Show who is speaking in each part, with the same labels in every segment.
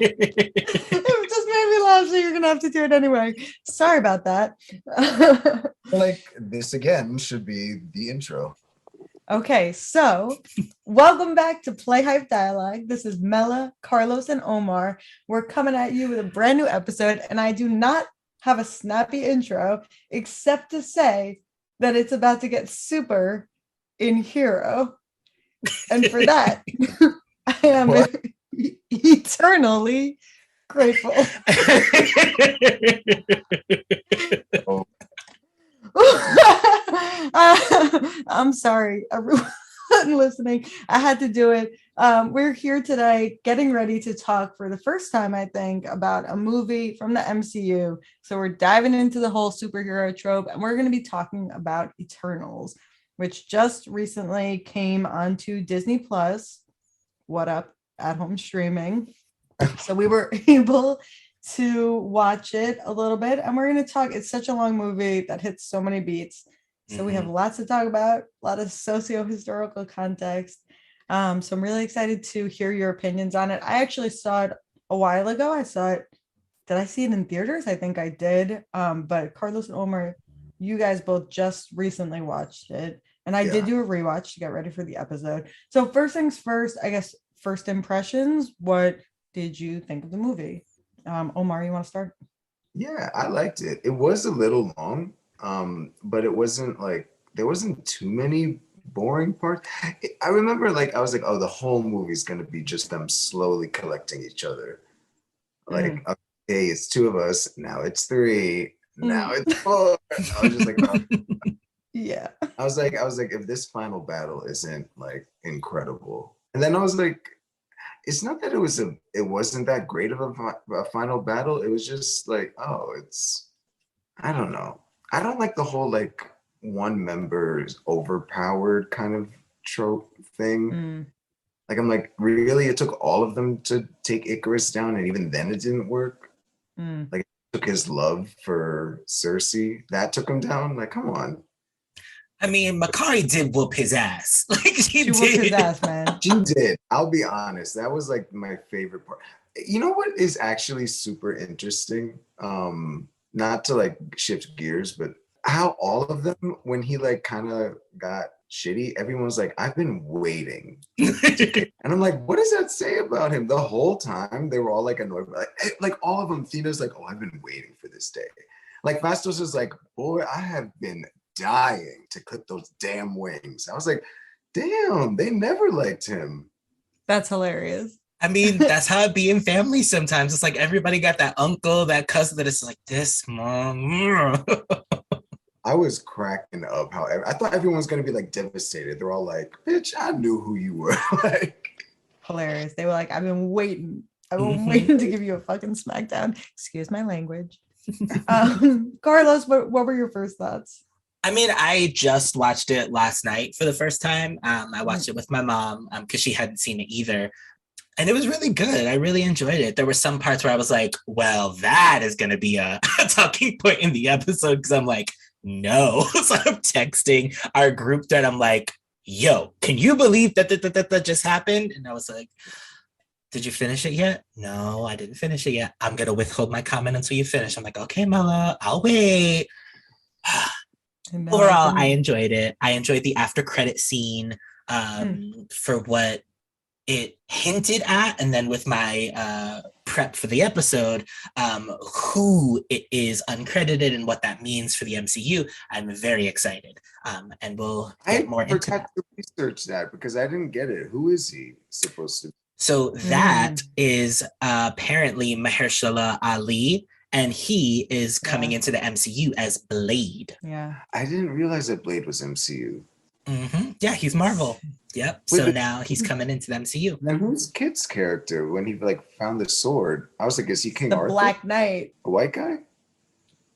Speaker 1: It just made me laugh, so you're gonna have to do it anyway. Sorry about that.
Speaker 2: Like this again should be the intro.
Speaker 1: Okay, so welcome back to Play.Hype.Dialogue. This is Mela, Carlos, and Omar. We're coming at you with a brand new episode, and I do not have a snappy intro except to say that it's about to get super in Hero. And for that, I am eternally grateful.
Speaker 2: Oh,
Speaker 1: I'm sorry, everyone listening. I had to do it. We're here today getting ready to talk for the first time, I think, about a movie from the MCU. So we're diving into the whole superhero trope, and we're going to be talking about Eternals, which just recently came onto Disney Plus. What up? At home streaming. So we were able to watch it a little bit, and we're going to talk. It's such a long movie that hits so many beats. So we have lots to talk about, a lot of socio-historical context. So I'm really excited to hear your opinions on it. I actually saw it a while ago. Did I see it in theaters? I think I did. But Carlos and Omar, you guys both just recently watched it. And I did do a rewatch to get ready for the episode. So first things first, I guess, first impressions. What did you think of the movie? Omar, you want to start?
Speaker 2: yeah, I liked it. It was a little long, but it wasn't like there wasn't too many boring parts. I remember like I was like, oh, the whole movie's gonna be just them slowly collecting each other. Like, okay, it's two of us, now it's three, now it's four. I was just like, oh.
Speaker 1: Yeah.
Speaker 2: I was like, if this final battle isn't like incredible, and then I was like, it's not that it wasn't that great of a final battle. It was just like, oh, I don't know. I don't like the whole like one member's overpowered kind of trope thing. Like I'm like, really, it took all of them to take Icarus down, and even then it didn't work. Like it took his love for Cersei that took him down. Like, come on.
Speaker 3: I mean, Makari did whoop his ass. Like she
Speaker 1: whooped
Speaker 3: did.
Speaker 1: his ass, man.
Speaker 2: She did. I'll be honest. That was like my favorite part. You know what is actually super interesting? Not to like shift gears, but how all of them, when he like kind of got shitty, everyone's like, I've been waiting. And I'm like, what does that say about him? The whole time they were all like annoyed. Like all of them, Thena's like, oh, I've been waiting for this day. Like Fastos was like, boy, I have been dying to clip those damn wings. I was like, damn, they never liked him.
Speaker 1: That's hilarious.
Speaker 3: I mean, that's how it be in family sometimes. It's like everybody got that uncle, that cousin that is like, this mom.
Speaker 2: I was cracking up. However, I thought everyone was going to be like devastated. They're all like, bitch, I knew who you were. Like,
Speaker 1: hilarious. They were like, I've been waiting. Waiting to give you a fucking smackdown. Excuse my language. Carlos, what were your first thoughts?
Speaker 3: I mean, I just watched it last night for the first time. I watched it with my mom because she hadn't seen it either. And it was really good. I really enjoyed it. There were some parts where I was like, well, that is going to be a talking point in the episode because I'm like, no. So I'm texting our group thread. I'm like, yo, can you believe that just happened? And I was like, did you finish it yet? No, I didn't finish it yet. I'm going to withhold my comment until you finish. I'm like, okay, Mela, I'll wait. Overall, I enjoyed it. I enjoyed the after credit scene for what it hinted at, and then with my prep for the episode, who it is uncredited and what that means for the MCU. I'm very excited, and we'll get more into that.
Speaker 2: To research that because I didn't get it. Who is he supposed to be?
Speaker 3: So that is apparently Mahershala Ali. And he is coming into the MCU as Blade.
Speaker 1: Yeah.
Speaker 2: I didn't realize that Blade was MCU.
Speaker 3: Yeah, he's Marvel. Yep. Wait, so now he's coming into the MCU.
Speaker 2: Now, who's Kit's character when he like found the sword? I was like, is he King
Speaker 1: the
Speaker 2: Arthur?
Speaker 1: Black Knight.
Speaker 2: A white guy?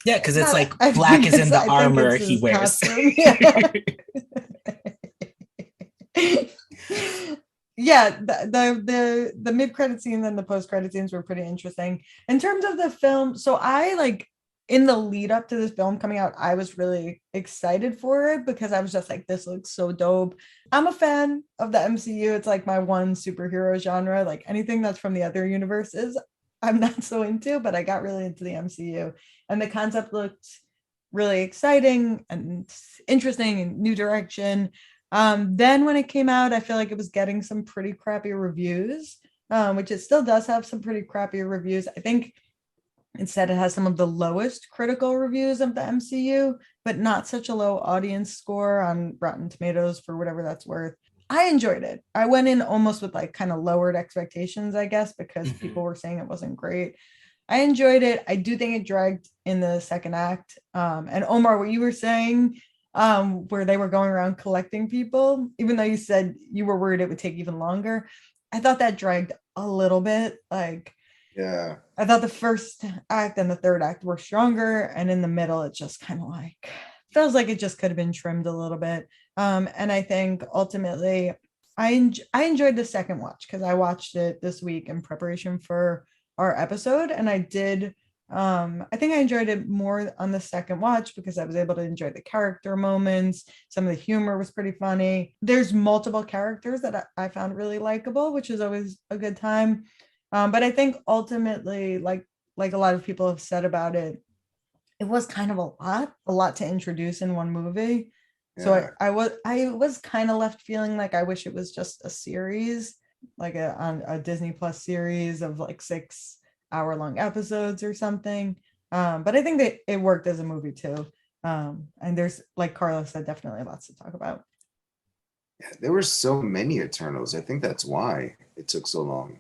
Speaker 3: Yeah, because it's like black is in the armor he wears.
Speaker 1: Yeah, the mid-credit scenes and the post-credit scenes were pretty interesting. In terms of the film, so I like in the lead up to this film coming out, I was really excited for it because I was just like, this looks so dope. I'm a fan of the MCU. It's like my one superhero genre. Like anything that's from the other universes, I'm not so into, but I got really into the MCU, and the concept looked really exciting and interesting and new direction. Then when it came out, I feel like it was getting some pretty crappy reviews, which it still does have some pretty crappy reviews. I think instead it has some of the lowest critical reviews of the MCU, but not such a low audience score on Rotten Tomatoes for whatever that's worth. I enjoyed it. I went in almost with like kind of lowered expectations, I guess, because people were saying it wasn't great. I enjoyed it. I do think it dragged in the second act. And Omar, what you were saying, where they were going around collecting people, even though you said you were worried it would take even longer, I thought that dragged a little bit. Like,
Speaker 2: Yeah.
Speaker 1: I thought the first act and the third act were stronger, and in the middle, it just kind of like feels like it just could have been trimmed a little bit. And I think ultimately, I enjoyed the second watch because I watched it this week in preparation for our episode, and I did. I think I enjoyed it more on the second watch because I was able to enjoy the character moments. Some of the humor was pretty funny. There's multiple characters that I found really likable, which is always a good time. But I think ultimately, like a lot of people have said about it, it was kind of a lot to introduce in one movie. So
Speaker 2: Yeah.
Speaker 1: I was kind of left feeling like I wish it was just a series, like on a Disney Plus series of like 6 hour long episodes or something. But I think that it worked as a movie too. And there's, like Carla said, definitely lots to talk about.
Speaker 2: Yeah, there were so many Eternals. I think that's why it took so long.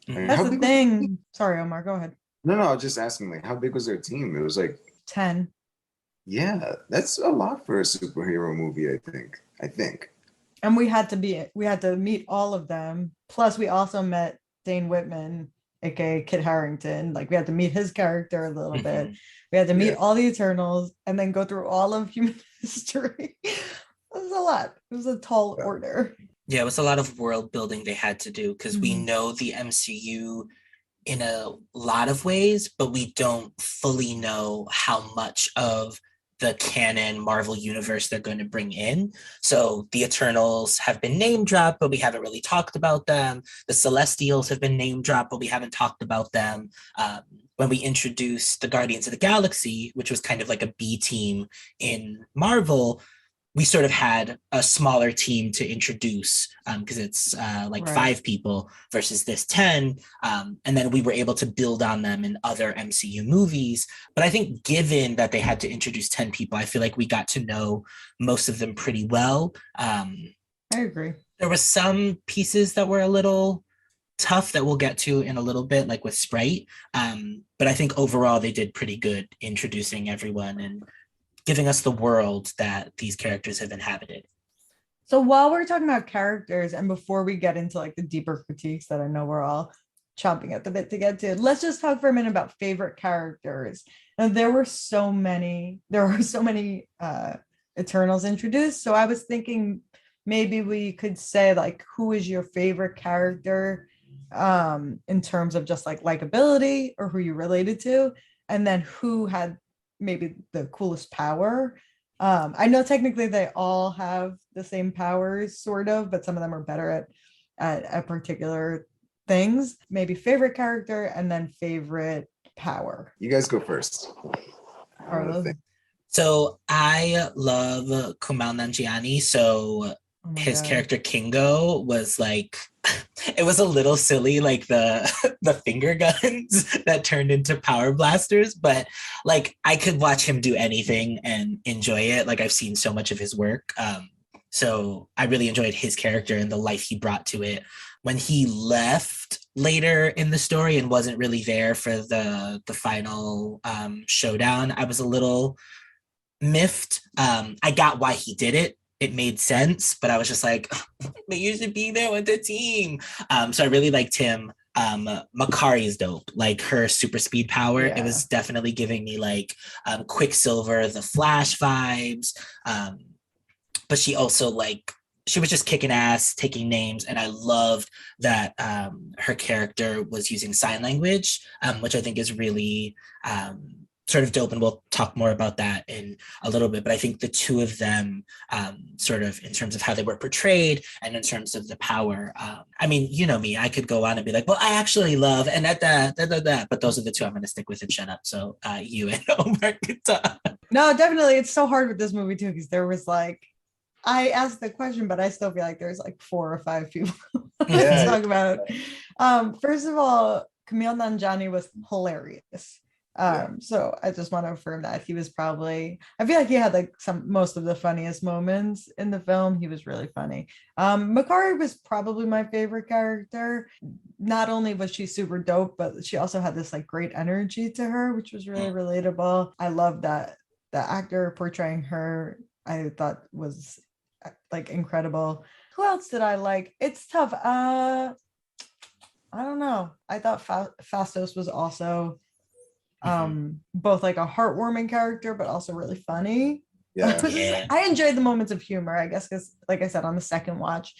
Speaker 2: I mean,
Speaker 1: That's
Speaker 2: how
Speaker 1: the
Speaker 2: big was their team?
Speaker 1: thing. Sorry, Omar, go ahead.
Speaker 2: No, I was just asking, like, how big was their team? It was like,
Speaker 1: 10.
Speaker 2: yeah, that's a lot for a superhero movie, I think.
Speaker 1: And we had to meet all of them. Plus, we also met Dane Whitman, aka Kit Harington. Like, we had to meet his character a little bit. We had to meet
Speaker 2: Yeah.
Speaker 1: all the Eternals and then go through all of human history. It was a lot. It was a tall
Speaker 2: Yeah.
Speaker 1: order.
Speaker 3: Yeah, it was a lot of world building they had to do because we
Speaker 1: Mhm.
Speaker 3: know the MCU in a lot of ways, but we don't fully know how much of the canon Marvel universe they're going to bring in. So the Eternals have been name dropped, but we haven't really talked about them. The Celestials have been name dropped, but we haven't talked about them. When we introduced the Guardians of the Galaxy, which was kind of like a B team in Marvel, we sort of had a smaller team to introduce because it's like
Speaker 1: Right.
Speaker 3: 5 people versus this 10. And then we were able to build on them in other MCU movies. But I think given that they had to introduce 10 people, I feel like we got to know most of them pretty well.
Speaker 1: I agree.
Speaker 3: There were some pieces that were a little tough that we'll get to in a little bit, like with Sprite. But I think overall they did pretty good introducing everyone and giving us the world that these characters have inhabited.
Speaker 1: So while we're talking about characters, and before we get into like the deeper critiques that I know we're all chomping at the bit to get to, let's just talk for a minute about favorite characters. Now, there are so many Eternals introduced. So I was thinking maybe we could say like, who is your favorite character in terms of just like likability or who you related to, and then who had maybe the coolest power. I know technically they all have the same powers, sort of, but some of them are better at particular things. Maybe favorite character and then favorite power.
Speaker 2: You guys go first.
Speaker 1: Carlos.
Speaker 3: So I love Kumail Nanjiani. So his character Kingo was like, it was a little silly, like the finger guns that turned into power blasters, but like I could watch him do anything and enjoy it. Like I've seen so much of his work. So I really enjoyed his character and the life he brought to it. When he left later in the story and wasn't really there for the final showdown, I was a little miffed. I got why he did it. It made sense, but I was just like, but you should be there with the team. So I really liked him. Makari is dope. Like her super speed power, It was definitely giving me like Quicksilver, the Flash vibes. But she also like, she was just kicking ass, taking names, and I loved that her character was using sign language, which I think is really sort of dope, and we'll talk more about that in a little bit. But I think the two of them, sort of in terms of how they were portrayed and in terms of the power. I mean, you know me, I could go on and be like, well, I actually love and that, but those are the two I'm going to stick with and shut up. So you and Omar could talk.
Speaker 1: No, definitely. It's so hard with this movie too, because there was like, I asked the question, but I still feel like there's like 4 or 5 people to talk about. First of all, Camille Nanjiani was hilarious. So I just want to affirm that he was probably, I feel like he had like most of the funniest moments in the film. He was really funny. Makari was probably my favorite character. Not only was she super dope, but she also had this like great energy to her, which was really relatable. I love that the actor portraying her, I thought was like incredible. Who else did I like? It's tough. I don't know. I thought Fastos was also both like a heartwarming character, but also really funny. I enjoyed the moments of humor, I guess, because like I said, on the second watch,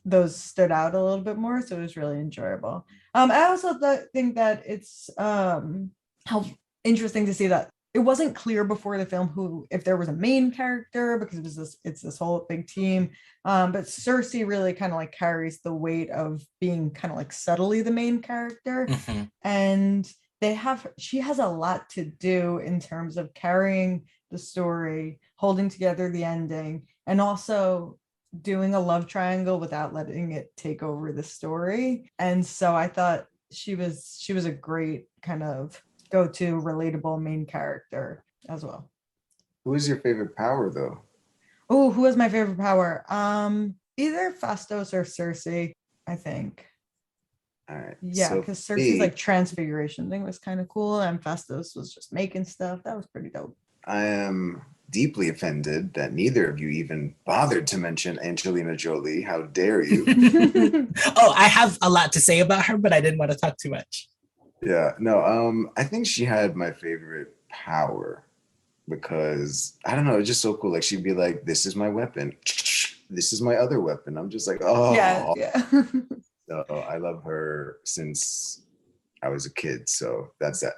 Speaker 1: those stood out a little bit more, so it was really enjoyable. I also think that it's how interesting to see that it wasn't clear before the film if there was a main character, because it's this whole big team. But Cersei really kind of like carries the weight of being kind of like subtly the main character. And she has a lot to do in terms of carrying the story, holding together the ending, and also doing a love triangle without letting it take over the story. And so I thought she was a great kind of go-to relatable main character as well.
Speaker 2: Who is your favorite power though?
Speaker 1: Oh, who was my favorite power? Either Fastos or Cersei, I think.
Speaker 2: All right.
Speaker 1: Yeah, because Cersei's like transfiguration thing was kind of cool, and Fastos was just making stuff. That was pretty dope.
Speaker 2: I am deeply offended that neither of you even bothered to mention Angelina Jolie. How dare you?
Speaker 3: Oh, I have a lot to say about her, but I didn't want to talk too much.
Speaker 2: Yeah, no, I think she had my favorite power because I don't know, it's just so cool. Like she'd be like, "This is my weapon. This is my other weapon." I'm just like, oh
Speaker 1: yeah.
Speaker 2: So I love her since I was a kid. So that's that.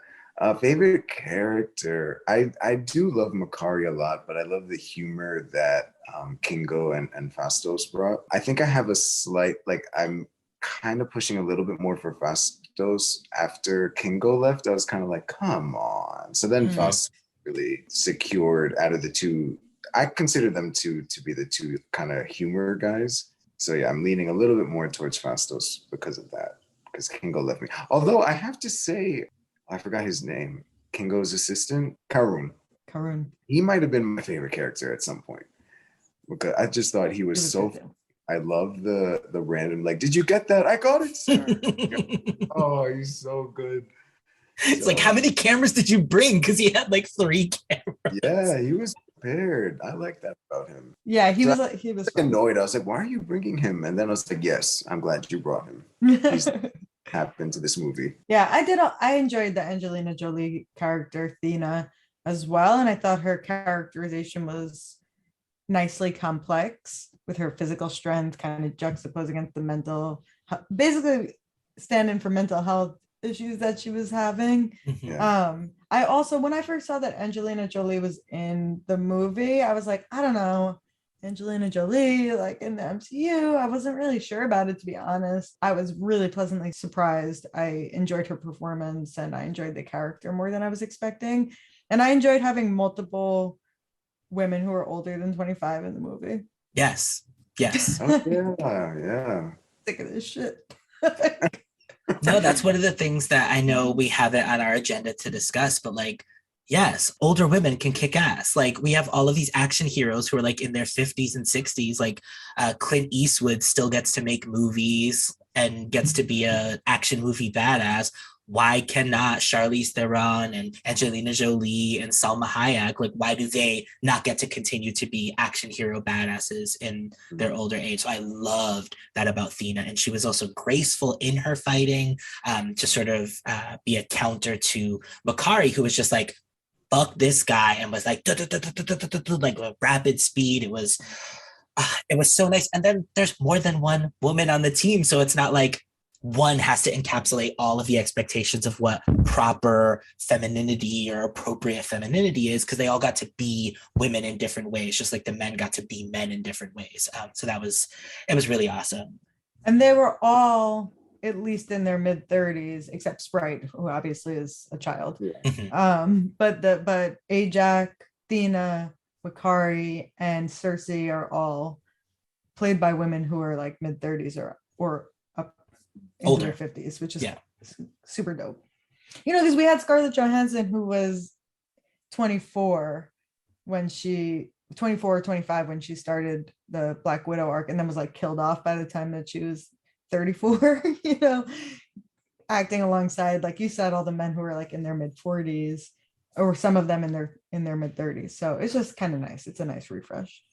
Speaker 2: Favorite character. I do love Makari a lot, but I love the humor that Kingo and Fastos brought. I think I have a slight, like I'm kind of pushing a little bit more for Fastos after Kingo left. I was kind of like, come on. So then Fastos really secured out of the two. I consider them to be the two kind of humor guys. So yeah, I'm leaning a little bit more towards Fastos because of that, because Kingo left me. Although I have to say, I forgot his name. Kingo's assistant, Karun. He might have been my favorite character at some point because I just thought he was so. I love the random, like, did you get that? I got it, sir. Oh, he's so good.
Speaker 3: It's like, how many cameras did you bring? Because he had like 3 cameras.
Speaker 2: Yeah, he was prepared. I like that about him.
Speaker 1: Yeah, he was
Speaker 2: annoyed. I was like, why are you bringing him? And then I was like, yes, I'm glad you brought him. He's happened to this movie.
Speaker 1: Yeah, I enjoyed the Angelina Jolie character Thena as well, and I thought her characterization was nicely complex with her physical strength kind of juxtaposed against the mental, basically standing for mental health issues that she was having. I also, when I first saw that Angelina Jolie was in the movie, I was like, I don't know, Angelina Jolie, like in the MCU, I wasn't really sure about it, to be honest. I was really pleasantly surprised. I enjoyed her performance and I enjoyed the character more than I was expecting. And I enjoyed having multiple women who are older than 25 in the movie.
Speaker 3: Yes.
Speaker 2: Oh, yeah.
Speaker 1: Sick of this shit.
Speaker 3: No, that's one of the things that I know we have it on our agenda to discuss, but like, yes, older women can kick ass. Like we have all of these action heroes who are like in their 50s and 60s. Like Clint Eastwood still gets to make movies and gets to be a action movie badass. Why cannot Charlize Theron and Angelina Jolie and Salma Hayek, like why do they not get to continue to be action hero badasses in their older age? So I loved that about Thena. And she was also graceful in her fighting, to sort of be a counter to Makari, who was just like, fuck this guy, and was like, like rapid speed. It was so nice. And then there's more than one woman on the team. So it's not like one has to encapsulate all of the expectations of what proper femininity or appropriate femininity is, because they all got to be women in different ways, just like the men got to be men in different ways. So it was really awesome.
Speaker 1: And they were all at least in their mid 30s, except Sprite, who obviously is a child. But Ajax, Thena, Makari, and Cersei are all played by women who are like mid 30s or up into
Speaker 3: older,
Speaker 1: their 50s, which is super dope. Because we had Scarlett Johansson, who was 24 or 25 when she started the Black Widow arc, and then was like killed off by the time that she was 34, acting alongside, like you said, all the men who were like in their mid 40s, or some of them in their mid 30s. So it's just kind of nice. It's a nice refresh.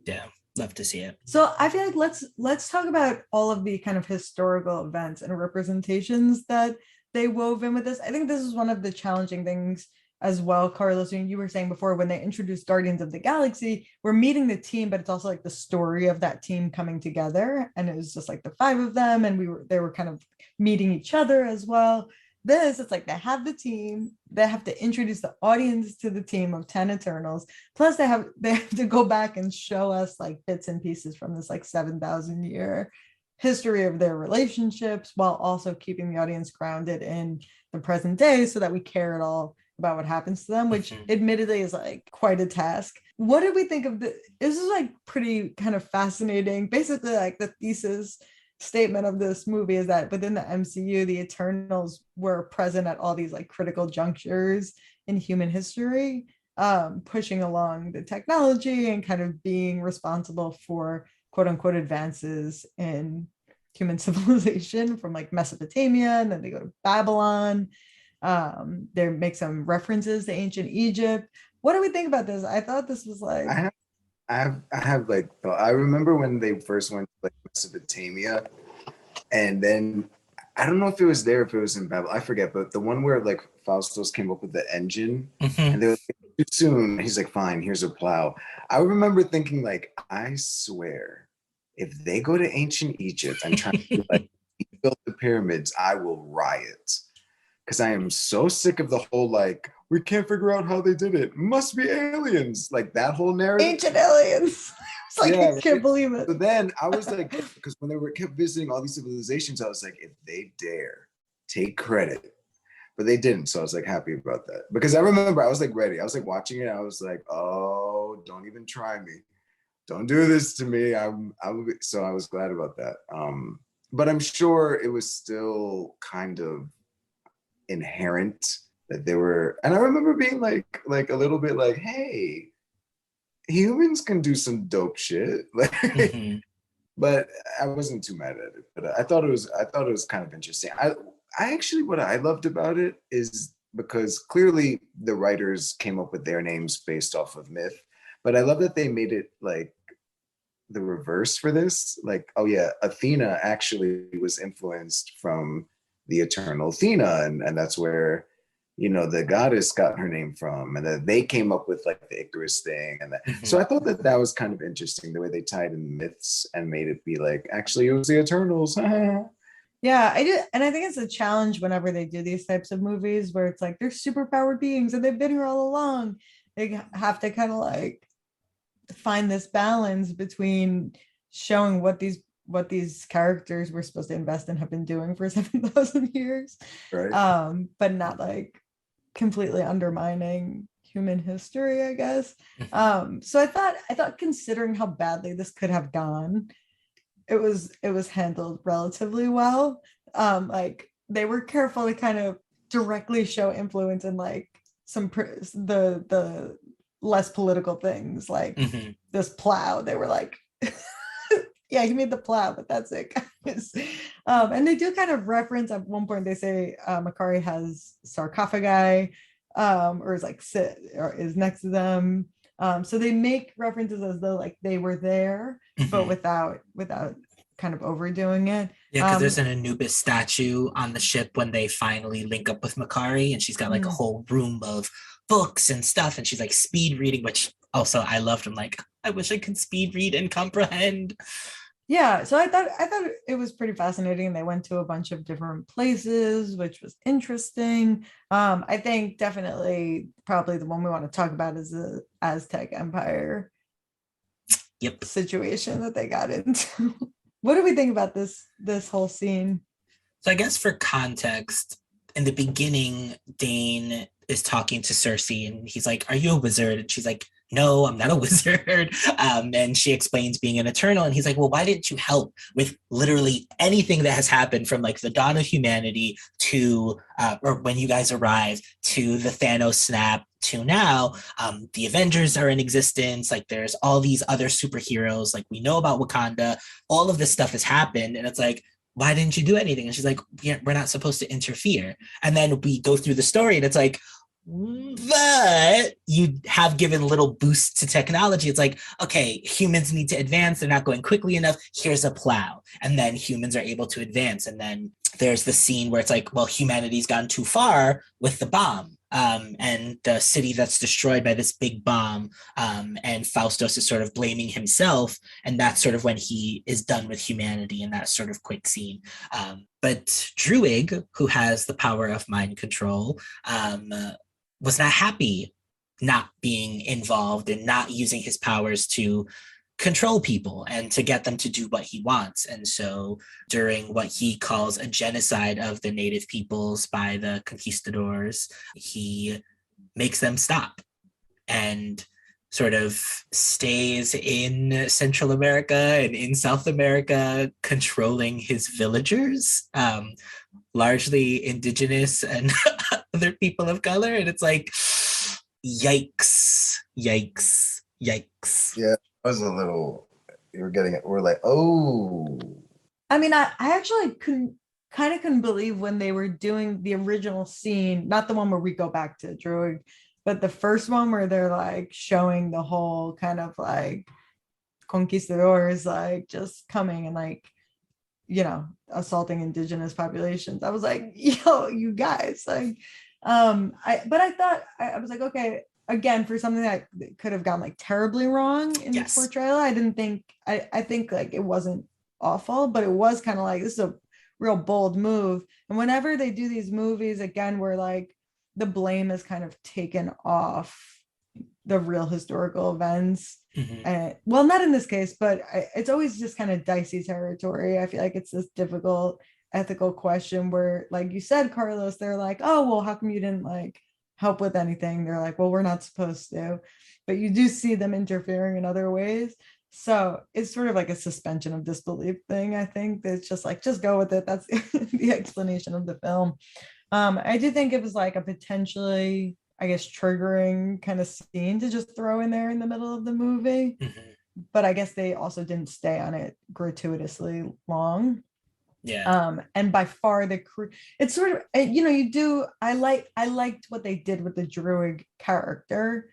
Speaker 3: Yeah, love to see it.
Speaker 1: So I feel like let's talk about all of the kind of historical events and representations that they wove in with this. I think this is one of the challenging things as well, Carlos. You were saying before, when they introduced Guardians of the Galaxy, we're meeting the team, but it's also like the story of that team coming together, and it was just like the 5 of them, and they were kind of meeting each other as well. It's like they have the team, they have to introduce the audience to the team of 10 Eternals, plus they have to go back and show us like bits and pieces from this like 7,000 year history of their relationships, while also keeping the audience grounded in the present day so that we care at all about what happens to them, which admittedly is like quite a task. What did we think of this? This is like pretty kind of fascinating. Basically, like the thesis statement of this movie is that within the MCU, the Eternals were present at all these like critical junctures in human history, pushing along the technology and kind of being responsible for quote unquote advances in human civilization, from like Mesopotamia, and then they go to Babylon. They make some references to ancient Egypt. What do we think about this? I thought this was like,
Speaker 2: I have like, I remember when they first went to like Mesopotamia, and then I don't know if it was there, if it was in Babylon, I forget, but the one where like Faustus came up with the engine, and they were like, too soon. He's like, fine, here's a plow. I remember thinking like, I swear, if they go to ancient Egypt and try to like build the pyramids, I will riot. Because I am so sick of the whole like, we can't figure out how they did it, must be aliens, like that whole narrative.
Speaker 1: Ancient aliens. It's like, I can't believe it.
Speaker 2: So then I was like, because when they kept visiting all these civilizations, I was like, if they dare take credit, but they didn't. So I was like happy about that, because I remember I was like ready. I was like watching it. I was like, oh, don't even try me. Don't do this to me. So I was glad about that. But I'm sure it was still kind of inherent that they were, and I remember being like a little bit like, hey, humans can do some dope shit. Like, but I wasn't too mad at it. But I thought it was kind of interesting. I actually, what I loved about it is because clearly the writers came up with their names based off of myth, but I love that they made it like the reverse for this. Like, oh yeah, Athena actually was influenced from the eternal Athena, and that's where, the goddess got her name from, and that they came up with like the Icarus thing, and that. So I thought that was kind of interesting, the way they tied in myths and made it be like, actually it was the Eternals.
Speaker 1: Yeah, I did, and I think it's a challenge whenever they do these types of movies where it's like they're superpowered beings and they've been here all along. They have to kind of like find this balance between showing what these characters were supposed to invest in have been doing for 7,000 years,
Speaker 2: right?
Speaker 1: But not like completely undermining human history, I guess. So I thought considering how badly this could have gone, it was handled relatively well. Like they were careful to kind of directly show influence in like the less political things, like this plow. They were like, yeah, he made the plow, but that's it, guys. And they do kind of reference at one point, they say Makari has sarcophagi, or is like sit or is next to them. So they make references as though like they were there, but without kind of overdoing it.
Speaker 3: Yeah, because there's an Anubis statue on the ship when they finally link up with Makari, and she's got like a whole room of books and stuff, and she's like speed reading, which also I loved. I'm like, I wish I could speed read and comprehend.
Speaker 1: Yeah, so I thought it was pretty fascinating. They went to a bunch of different places, which was interesting. I think definitely probably the one we want to talk about is the Aztec Empire
Speaker 3: Yep.
Speaker 1: situation that they got into. What do we think about this whole scene?
Speaker 3: So I guess for context, in the beginning, Dane is talking to Cersei and he's like, "Are you a wizard?" And she's like, "No, I'm not a wizard." And she explains being an eternal. And he's like, "Well, why didn't you help with literally anything that has happened from like the dawn of humanity to, or when you guys arrived, to the Thanos snap to now? The Avengers are in existence. Like there's all these other superheroes. Like we know about Wakanda. All of this stuff has happened." And it's like, why didn't you do anything? And she's like, we're not supposed to interfere. And then we go through the story and it's like, but you have given little boosts to technology. It's like, okay, humans need to advance. They're not going quickly enough. Here's a plow. And then humans are able to advance. And then there's the scene where it's like, well, humanity's gone too far with the bomb. And the city that's destroyed by this big bomb. And Faustus is sort of blaming himself. And that's sort of when he is done with humanity in that sort of quick scene. But Druig, who has the power of mind control, was not happy not being involved and not using his powers to control people and to get them to do what he wants. And so during what he calls a genocide of the native peoples by the conquistadors, he makes them stop and sort of stays in Central America and in South America, controlling his villagers, largely indigenous and other people of color. And it's like, yikes, yikes, yikes.
Speaker 2: Yeah, it was a little, we're like, oh.
Speaker 1: I mean, I actually couldn't believe when they were doing the original scene, not the one where we go back to Druid, but the first one where they're like showing the whole kind of like conquistadors like just coming and like, you know, assaulting indigenous populations. I was like, yo, you guys, like, I thought I was like, okay, again, for something that could have gone like terribly wrong in
Speaker 3: Yes.
Speaker 1: the portrayal, I didn't think I think like it wasn't awful, but it was kind of like this is a real bold move. And whenever they do these movies again where like the blame is kind of taken off the real historical events, and well, not in this case, but it's always just kind of dicey territory. I feel like it's this difficult ethical question where, like you said, Carlos, they're like, oh well, how come you didn't like help with anything? They're like, well, we're not supposed to, but you do see them interfering in other ways. So it's sort of like a suspension of disbelief thing. I think it's just like, just go with it. That's the explanation of the film. I do think it was like a potentially, I guess, triggering kind of scene to just throw in there in the middle of the movie. But I guess they also didn't stay on it gratuitously long.
Speaker 3: Yeah.
Speaker 1: And by far the crew, it's sort of, you know, you do, I liked what they did with the Druid character,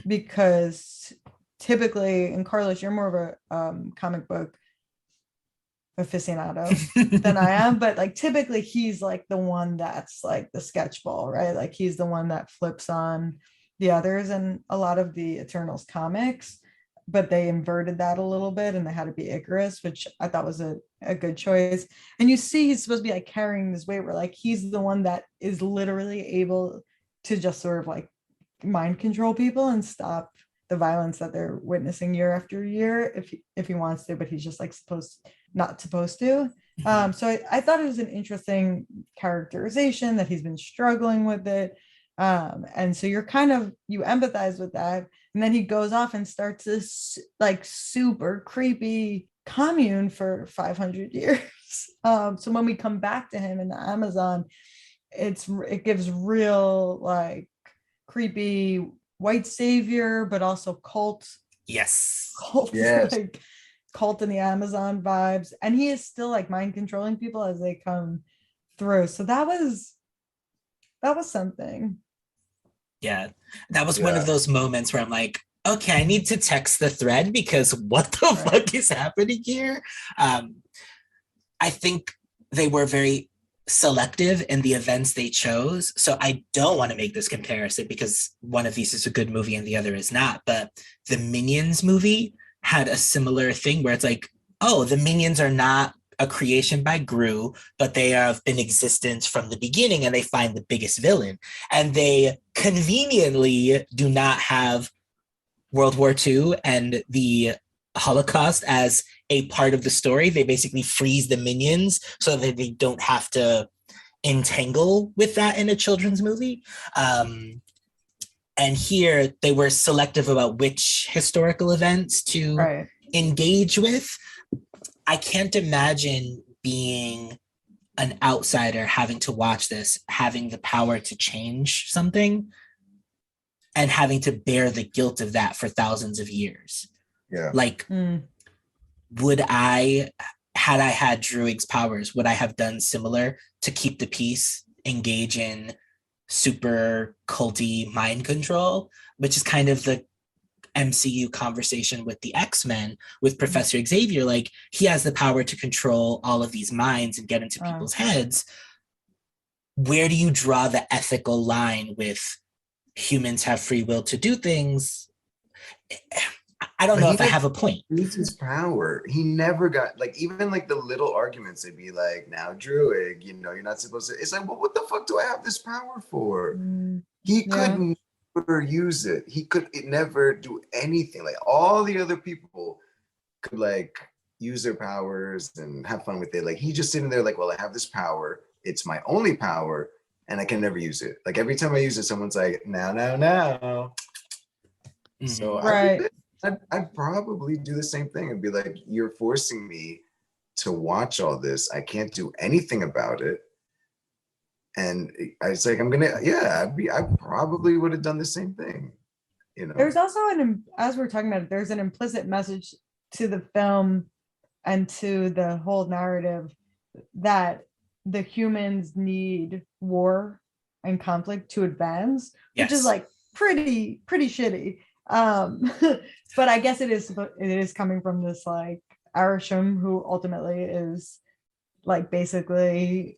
Speaker 1: because typically, and Carlos, you're more of a comic book aficionado than I am, but like typically he's like the one that's like the sketchball, right? Like he's the one that flips on the others in a lot of the Eternals comics, but they inverted that a little bit and they had to be Icarus, which I thought was a good choice. And you see he's supposed to be like carrying this weight where like he's the one that is literally able to just sort of like mind control people and stop the violence that they're witnessing year after year if he wants to, but he's just like not supposed to. So I thought it was an interesting characterization that he's been struggling with it. And so you empathize with that. And then he goes off and starts this like super creepy commune for 500 years. So when we come back to him in the Amazon, it gives real like creepy white savior, but also cult.
Speaker 3: Yes.
Speaker 1: Like cult in the Amazon vibes. And he is still like mind controlling people as they come through. So that was something.
Speaker 3: Yeah. That was one of those moments where I'm like, okay, I need to text the thread because what the fuck is happening here? I think they were very selective in the events they chose. So I don't want to make this comparison because one of these is a good movie and the other is not. But the Minions movie had a similar thing where it's like oh, the minions are not a creation by Gru, but they have been in existence from the beginning, and they find the biggest villain. And they conveniently do not have World War II and the Holocaust as a part of the story. They basically freeze the minions so that they don't have to entangle with that in a children's movie. And here they were selective about which historical events to engage with. I can't imagine being an outsider having to watch this, having the power to change something, and having to bear the guilt of that for thousands of years.
Speaker 2: Yeah.
Speaker 3: Like, would I, had I had Druig's powers, would I have done similar to keep the peace, engage in super culty mind control, which is kind of the MCU conversation with the X-Men, with Professor Xavier. Like, he has the power to control all of these minds and get into people's heads. Where do you draw the ethical line with humans have free will to do things? I don't know if I have a point.
Speaker 2: Use his power. He never got, like, even like the little arguments, they'd be like, now Druig, you know, you're not supposed to. It's like, well, what the fuck do I have this power for? He couldn't never use it. He could never do anything. Like, all the other people could like use their powers and have fun with it. Like, he just sitting there like, well, I have this power. It's my only power, and I can never use it. Like, every time I use it, someone's like, now. So I'd probably do the same thing and be like, you're forcing me to watch all this. I can't do anything about it. And it's like, I probably would have done the same thing. You know,
Speaker 1: there's also as we're talking about it, there's an implicit message to the film and to the whole narrative that the humans need war and conflict to advance, which is like pretty shitty. But I guess it is coming from this like Arisham, who ultimately is like basically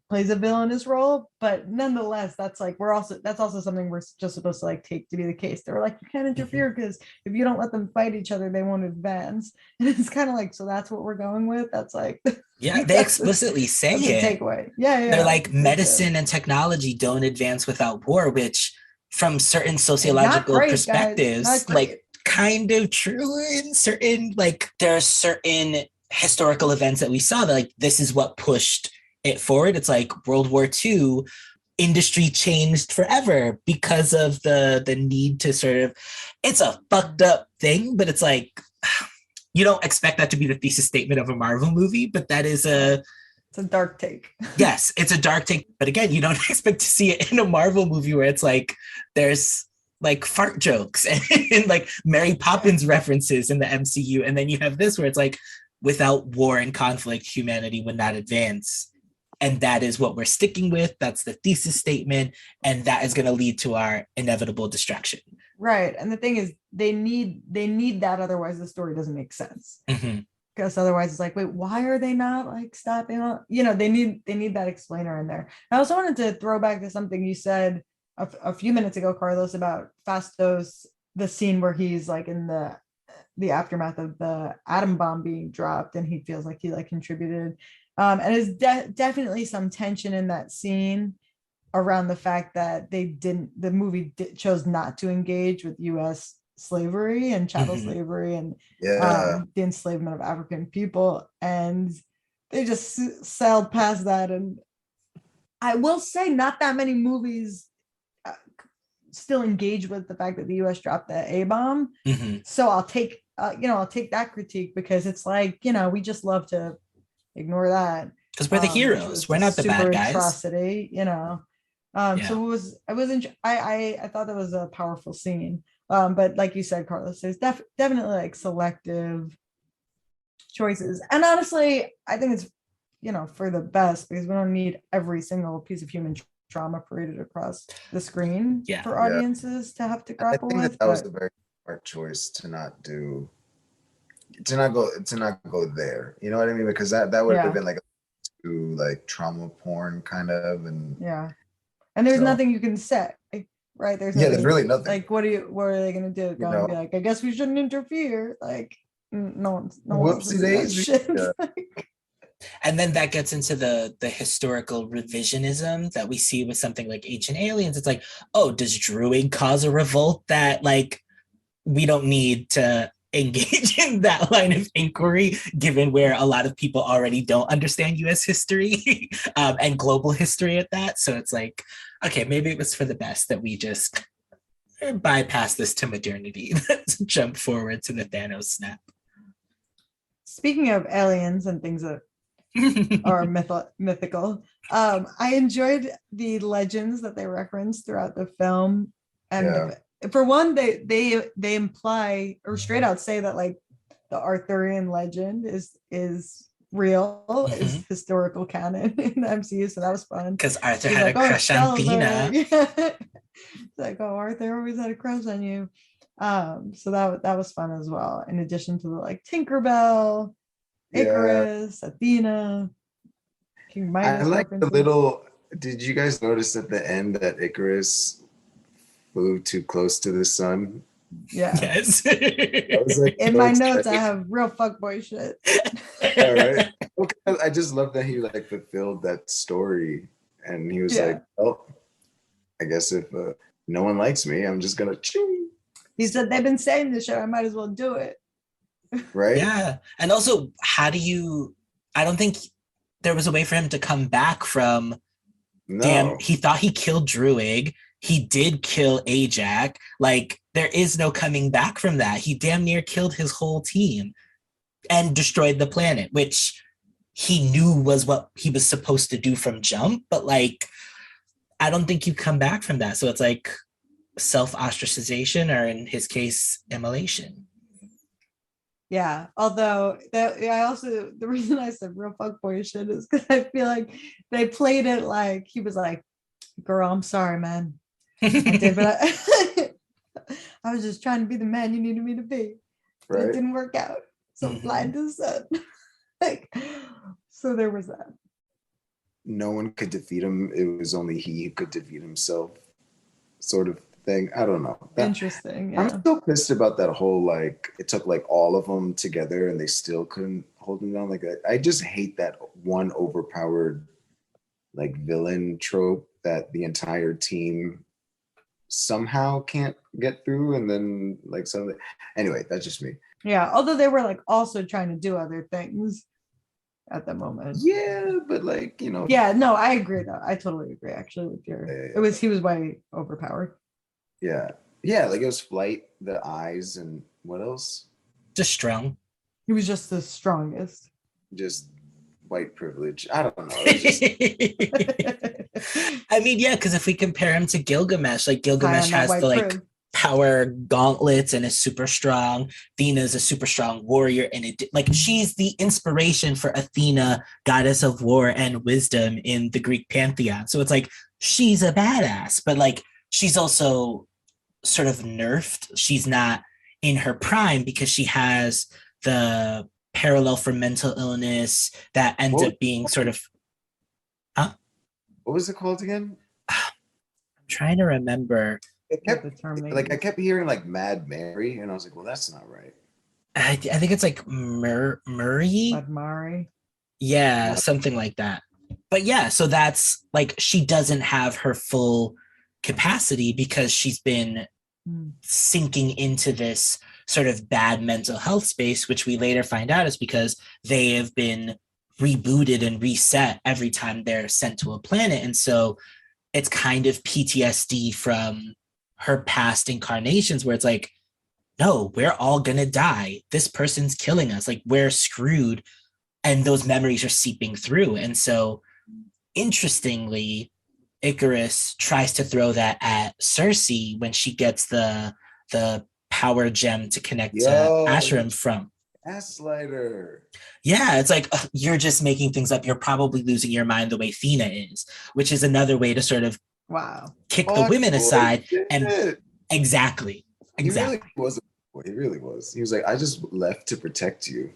Speaker 1: plays a villainous role, but nonetheless, that's also something we're just supposed to like take to be the case. They're like, you can't interfere because if you don't let them fight each other, they won't advance. And it's kind of like, so that's what we're going with. That's like,
Speaker 3: they explicitly say it.
Speaker 1: Takeaway.
Speaker 3: They're like, medicine and technology don't advance without war, which from certain sociological perspectives, like kind of true in certain, like there are certain historical events that we saw that like this is what pushed it forward. It's like World War II, industry changed forever because of the need to sort of, it's a fucked up thing, but it's like, you don't expect that to be the thesis statement of a Marvel movie, but that is
Speaker 1: it's a dark take.
Speaker 3: Yes, it's a dark take. But again, you don't expect to see it in a Marvel movie where it's like, there's like fart jokes and like Mary Poppins references in the MCU. And then you have this where it's like, without war and conflict, humanity would not advance. And that is what we're sticking with. That's the thesis statement. And that is going to lead to our inevitable destruction.
Speaker 1: Right. And the thing is, they need that. Otherwise, the story doesn't make sense. Because otherwise it's like, wait, why are they not like stopping? You know, they need that explainer in there. I also wanted to throw back to something you said a few minutes ago, Carlos, about Fastos, the scene where he's like in the aftermath of the atom bomb being dropped, and he feels like he like contributed. And there's definitely some tension in that scene around the fact that the movie chose not to engage with U.S. slavery and chattel slavery and the enslavement of African people, and they just sailed past that. And I will say, not that many movies still engage with the fact that the U.S. dropped the A-bomb. So I'll take that critique, because it's like, we just love to ignore that
Speaker 3: because we're the heroes. We're not the bad guys.
Speaker 1: Atrocity, So I thought that was a powerful scene. But like you said, Carlos, there's definitely like selective choices. And honestly, I think it's, for the best, because we don't need every single piece of human trauma paraded across the screen for audiences to have to grapple with.
Speaker 2: That was a very smart choice to not go there. You know what I mean? Because that would have been like trauma porn kind of, and
Speaker 1: and there's nothing you can say. Right, there's
Speaker 2: really nothing.
Speaker 1: Like, what are they gonna do? Go and be like, I guess we shouldn't interfere. Like, No one wants to
Speaker 2: Whoopsie
Speaker 1: see that
Speaker 2: daisy.
Speaker 1: shit.
Speaker 2: Yeah.
Speaker 3: And then that gets into the historical revisionism that we see with something like Ancient Aliens. It's like, oh, does Druid cause a revolt that like we don't need to engage in that line of inquiry, given where a lot of people already don't understand US history and global history at that. So it's like, okay, maybe it was for the best that we just bypass this to modernity. Let's jump forward to the Thanos snap.
Speaker 1: Speaking of aliens and things that are mythical, I enjoyed the legends that they referenced throughout the film. And for one, they imply or straight out say that like the Arthurian legend is real, is historical canon in the MCU. So that was fun.
Speaker 3: Because Arthur
Speaker 1: He's
Speaker 3: had
Speaker 1: like,
Speaker 3: a crush on Athena.
Speaker 1: Yeah. It's like, oh, Arthur always had a crush on you. So that was fun as well. In addition to the like Tinkerbell, Icarus, Athena, King Midas.
Speaker 2: I like the little. Did you guys notice at the end that Icarus flew too close to the sun?
Speaker 1: Yeah.
Speaker 3: Yes.
Speaker 2: I was like,
Speaker 1: in my notes, I have real fuckboy shit.
Speaker 2: All right. Okay. I just love that he like fulfilled that story, and he was like, "Oh, I guess if no one likes me, I'm just gonna choo."
Speaker 1: He said they've been saying this shit. I might as well do it.
Speaker 2: Right.
Speaker 3: Yeah. And also, how do you? I don't think there was a way for him to come back from.
Speaker 2: No.
Speaker 3: Damn, he thought he killed Druig. He did kill Ajax. Like, there is no coming back from that. He damn near killed his whole team and destroyed the planet, which he knew was what he was supposed to do from jump. But like, I don't think you come back from that. So it's like self-ostracization, or in his case, immolation.
Speaker 1: Yeah, although the reason I said real fuckboy shit is because I feel like they played it like he was like, girl, I'm sorry, man. I did, but I was just trying to be the man you needed me to be. But it didn't work out. So fly into the sun. Like, so there was that.
Speaker 2: No one could defeat him. It was only he who could defeat himself, sort of thing. I don't know.
Speaker 1: Interesting. Yeah.
Speaker 2: I'm still pissed about that whole like it took like all of them together and they still couldn't hold him down. Like I just hate that one overpowered like villain trope that the entire team somehow can't get through, and then like something. Anyway, that's just me.
Speaker 1: Yeah, although they were like also trying to do other things at the moment.
Speaker 2: Yeah, but like, you know.
Speaker 1: Yeah, no, I agree though. I totally agree actually with your he was way overpowered.
Speaker 2: Yeah. Yeah, like it was flight, the eyes, and what else?
Speaker 3: Just strong.
Speaker 1: He was just the strongest.
Speaker 2: Just white privilege. I don't know.
Speaker 3: I mean, yeah, because if we compare him to Gilgamesh, like Gilgamesh has the like power gauntlets and is super strong. Athena's a super strong warrior, and it like she's the inspiration for Athena, goddess of war and wisdom in the Greek pantheon. So it's like she's a badass, but like she's also sort of nerfed. She's not in her prime because she has the parallel for mental illness that ends up being sort of
Speaker 2: what was it called again?
Speaker 3: I'm trying to remember.
Speaker 2: I kept hearing like Mad Mary, and I was like, well, that's not right.
Speaker 3: I think it's like Murray.
Speaker 1: Mad Mary.
Speaker 3: Yeah, something like that. But yeah, so that's like she doesn't have her full capacity because she's been sinking into this sort of bad mental health space, which we later find out is because they have been rebooted and reset every time they're sent to a planet. And so it's kind of PTSD from her past incarnations where it's like, no, we're all gonna die. This person's killing us. Like we're screwed. And those memories are seeping through. And so interestingly, Icarus tries to throw that at Cersei when she gets the power gem to connect to Ashram from.
Speaker 2: Gaslighter.
Speaker 3: Yeah, it's like you're just making things up. You're probably losing your mind the way Athena is, which is another way to sort of kick the women aside. And exactly.
Speaker 2: He really was. He really was. He was like, I just left to protect you.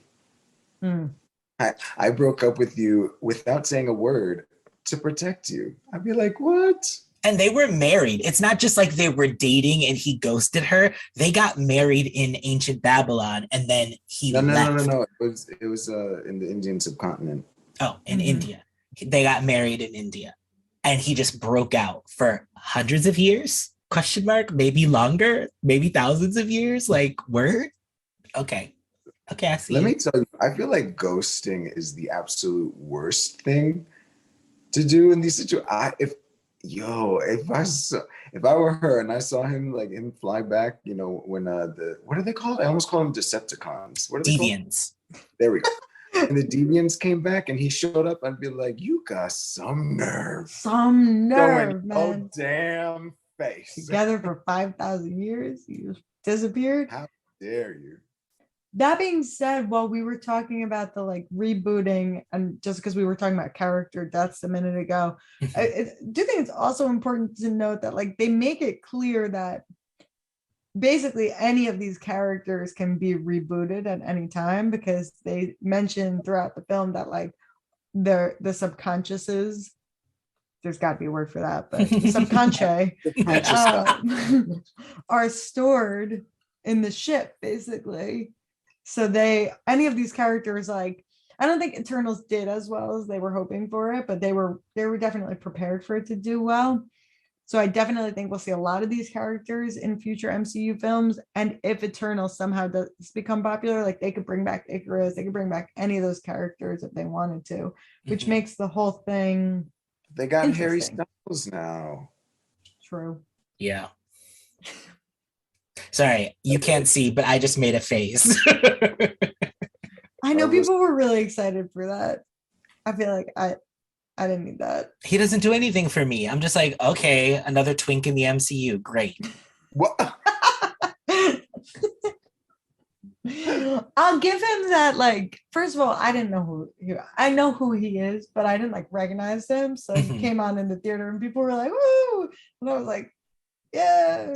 Speaker 2: I broke up with you without saying a word to protect you. I'd be like, what?
Speaker 3: And they were married. It's not just like they were dating and he ghosted her. They got married in ancient Babylon and then he left.
Speaker 2: No. It was in the Indian subcontinent.
Speaker 3: Oh, in India. They got married in India. And he just broke out for hundreds of years? Question mark? Maybe longer? Maybe thousands of years? Like, word? Okay. Okay, I see.
Speaker 2: Let me tell you, I feel like ghosting is the absolute worst thing to do in these situations. If I were her and I saw him like him fly back, you know, when what are they called? I almost call them Decepticons. What are they
Speaker 3: Deviants.
Speaker 2: called? There we go. And the Deviants came back and he showed up, I'd be like, you got some nerve.
Speaker 1: Some nerve,
Speaker 2: Showing
Speaker 1: man.
Speaker 2: damn face.
Speaker 1: Together for 5,000 years, you disappeared.
Speaker 2: How dare you?
Speaker 1: That being said, while we were talking about the like rebooting, and just because we were talking about character deaths a minute ago, I do think it's also important to note that like they make it clear that basically any of these characters can be rebooted at any time, because they mention throughout the film that like the subconsciouses, there's got to be a word for that, but the subconscious are stored in the ship basically. So any of these characters, like I don't think Eternals did as well as they were hoping for it, but they were definitely prepared for it to do well. So I definitely think we'll see a lot of these characters in future MCU films. And if Eternals somehow does become popular, like they could bring back Icarus, they could bring back any of those characters if they wanted to, which makes the whole thing.
Speaker 2: They got Harry Styles now.
Speaker 1: True.
Speaker 3: Yeah. Sorry, you can't see, but I just made a face.
Speaker 1: I know people were really excited for that. I feel like I didn't need that.
Speaker 3: He doesn't do anything for me. I'm just like, okay, another twink in the MCU. Great.
Speaker 2: What?
Speaker 1: I'll give him that. Like, first of all, I didn't know I know who he is, but I didn't like recognize him. So he came on in the theater and people were like, woo! And I was like, yeah.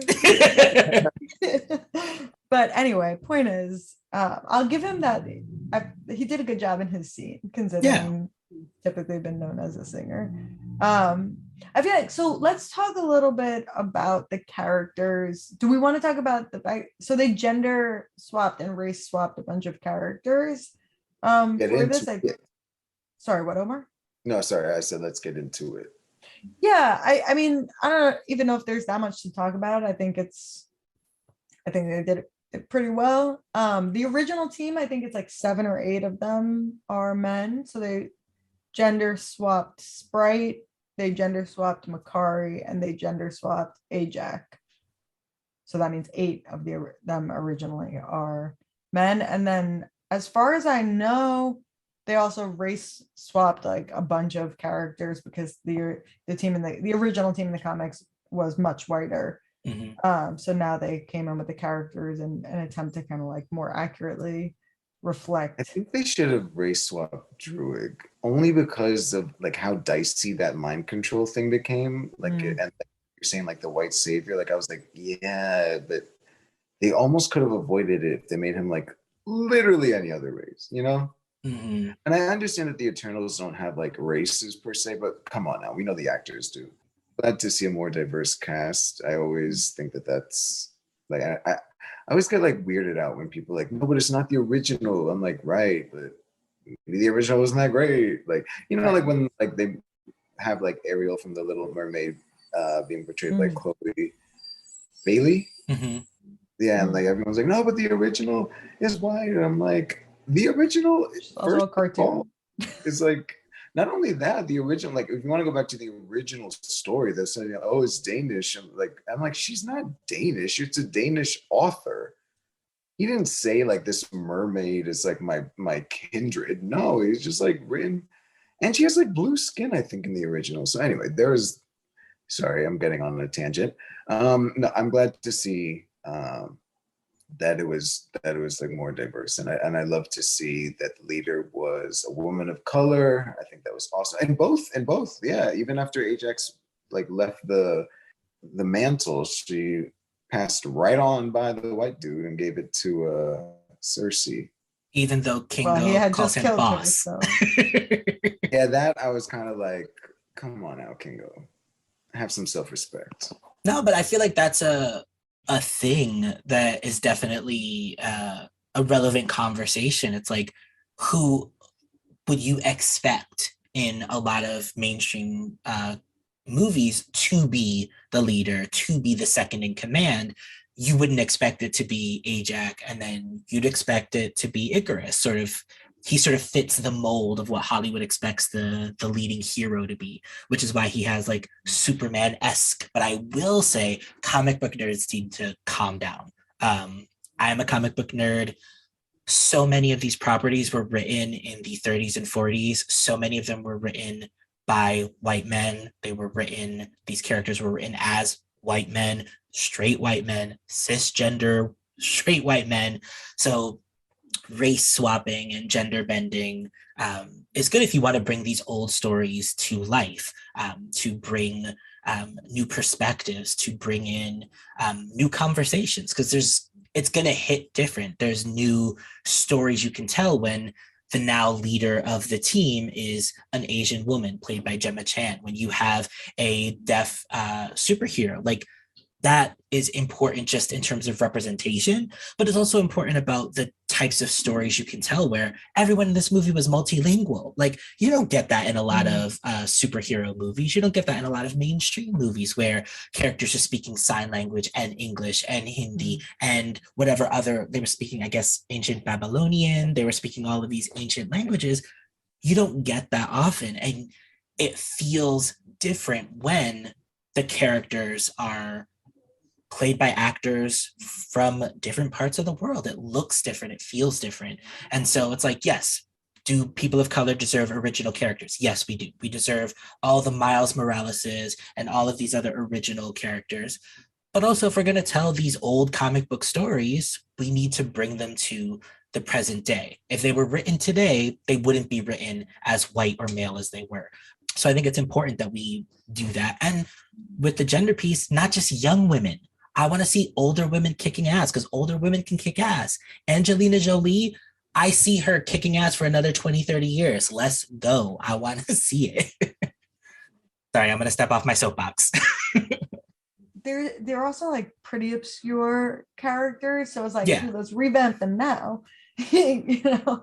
Speaker 1: But anyway, point is, I'll give him that. He did a good job in his scene, considering he's typically been known as a singer. I feel like, so let's talk a little bit about the characters. Do we want to talk about so they gender swapped and race swapped a bunch of characters for this? Sorry, what, Omar?
Speaker 2: No, sorry, I said let's get into it.
Speaker 1: Yeah, I mean, I don't even know if there's that much to talk about. I think they did it pretty well. The original team, I think it's like 7 or 8 of them are men. So they gender swapped Sprite, they gender swapped Makari, and they gender swapped Ajax. So that means 8 of them originally are men. And then as far as I know, they also race swapped like a bunch of characters, because the team in the original team in the comics was much whiter. So now they came in with the characters in an attempt to kind of like more accurately reflect.
Speaker 2: I think they should have race swapped Druid, only because of like how dicey that mind control thing became. Like, and like, you're saying like the white savior. Like I was like, yeah, but they almost could have avoided it if they made him like literally any other race, you know? And I understand that the Eternals don't have like races per se, but come on now, we know the actors do. Glad to see a more diverse cast. I always think that's like I always get like weirded out when people are like, no, but it's not the original. I'm like, right, but maybe the original wasn't that great. Like, you know, like when like they have like Ariel from The Little Mermaid being portrayed by Chloe Bailey. Yeah, and like everyone's like, no, but the original is white. And I'm like, the original
Speaker 1: also a cartoon.
Speaker 2: Is like, not only that, the original, like if you want to go back to the original story, they're saying, oh, it's Danish. I'm like, she's not Danish. It's a Danish author. He didn't say like this mermaid is like my kindred. No, he's just like written, and she has like blue skin, I think, in the original. So anyway, sorry, I'm getting on a tangent. No, I'm glad to see that it was like more diverse, and I love to see that the leader was a woman of color. I think that was awesome, and both, yeah. Even after Ajax like left the mantle, she passed right on by the white dude and gave it to Cersei.
Speaker 3: Even though Kingo calls him boss.
Speaker 1: Her, so.
Speaker 2: Yeah, that I was kind of like, come on now, Kingo. have some self-respect.
Speaker 3: No, but I feel like that's a thing that is definitely a relevant conversation. It's like, who would you expect in a lot of mainstream movies to be the leader, to be the second in command? You wouldn't expect it to be Ajak, and then you'd expect it to be Icarus. Sort of, he sort of fits the mold of what Hollywood expects the leading hero to be, which is why he has like Superman-esque. But I will say, comic book nerds need to calm down. I am a comic book nerd. So many of these properties were written in the 30s and 40s. So many of them were written by white men. These characters were written as white men, straight white men, cisgender straight white men. So race swapping and gender bending is good if you want to bring these old stories to life, to bring new perspectives, to bring in new conversations, because it's going to hit different. There's new stories you can tell when the now leader of the team is an Asian woman played by Gemma Chan, when you have a deaf superhero. Like, that is important just in terms of representation, but it's also important about the types of stories you can tell where everyone in this movie was multilingual. Like, you don't get that in a lot of superhero movies. You don't get that in a lot of mainstream movies where characters are speaking sign language and English and Hindi and whatever other, they were speaking, I guess, ancient Babylonian, they were speaking all of these ancient languages. You don't get that often. And it feels different when the characters are played by actors from different parts of the world. It looks different, it feels different. And so it's like, yes, do people of color deserve original characters? Yes, we do. We deserve all the Miles Moraleses and all of these other original characters. But also, if we're going to tell these old comic book stories, we need to bring them to the present day. If they were written today, they wouldn't be written as white or male as they were. So I think it's important that we do that. And with the gender piece, not just young women. I want to see older women kicking ass, because older women can kick ass. Angelina Jolie, I see her kicking ass for another 20, 30 years. Let's go. I want to see it. Sorry, I'm going to step off my soapbox.
Speaker 1: They're also like pretty obscure characters. So it's like,
Speaker 3: Yeah.
Speaker 1: let's revamp them now. You know?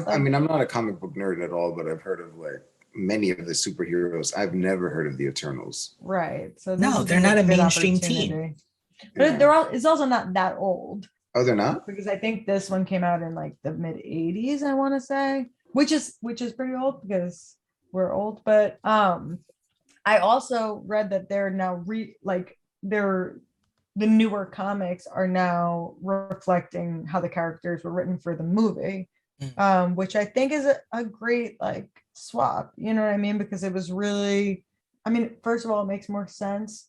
Speaker 2: I mean, I'm not a comic book nerd at all, but I've heard of like many of the superheroes. I've never heard of the Eternals.
Speaker 1: Right. So
Speaker 3: no, they're not a mainstream team.
Speaker 1: But it's also not that old.
Speaker 2: Oh, they're not?
Speaker 1: Because I think this one came out in like the mid 80s, I want to say, which is pretty old because we're old. But I also read that they're now the newer comics are now reflecting how the characters were written for the movie, which I think is a great like swap. You know what I mean? Because it was really, I mean, first of all, it makes more sense.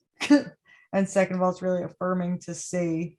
Speaker 1: And second of all, it's really affirming to see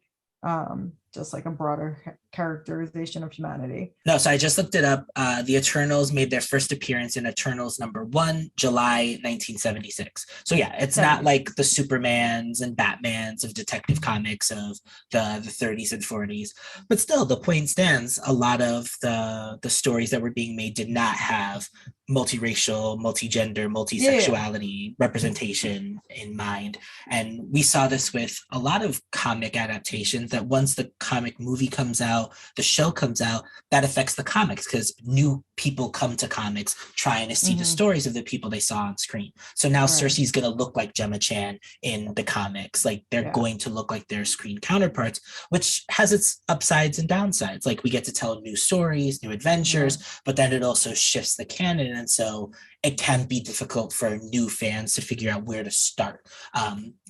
Speaker 1: just like a broader characterization of humanity.
Speaker 3: No, so I just looked it up. The Eternals made their first appearance in Eternals #1, July 1976. So yeah, it's not like the Supermans and Batmans of Detective Comics of the 30s and 40s. But still, the point stands. A lot of the stories that were being made did not have multiracial, multigender, multisexuality representation in mind. And we saw this with a lot of comic adaptations, that once the comic movie comes out, the show comes out, that affects the comics because new people come to comics trying to see the stories of the people they saw on screen. So now Cersei's going to look like Gemma Chan in the comics. Like they're going to look like their screen counterparts, which has its upsides and downsides. Like we get to tell new stories, new adventures, but then it also shifts the canon. And so it can be difficult for new fans to figure out where to start.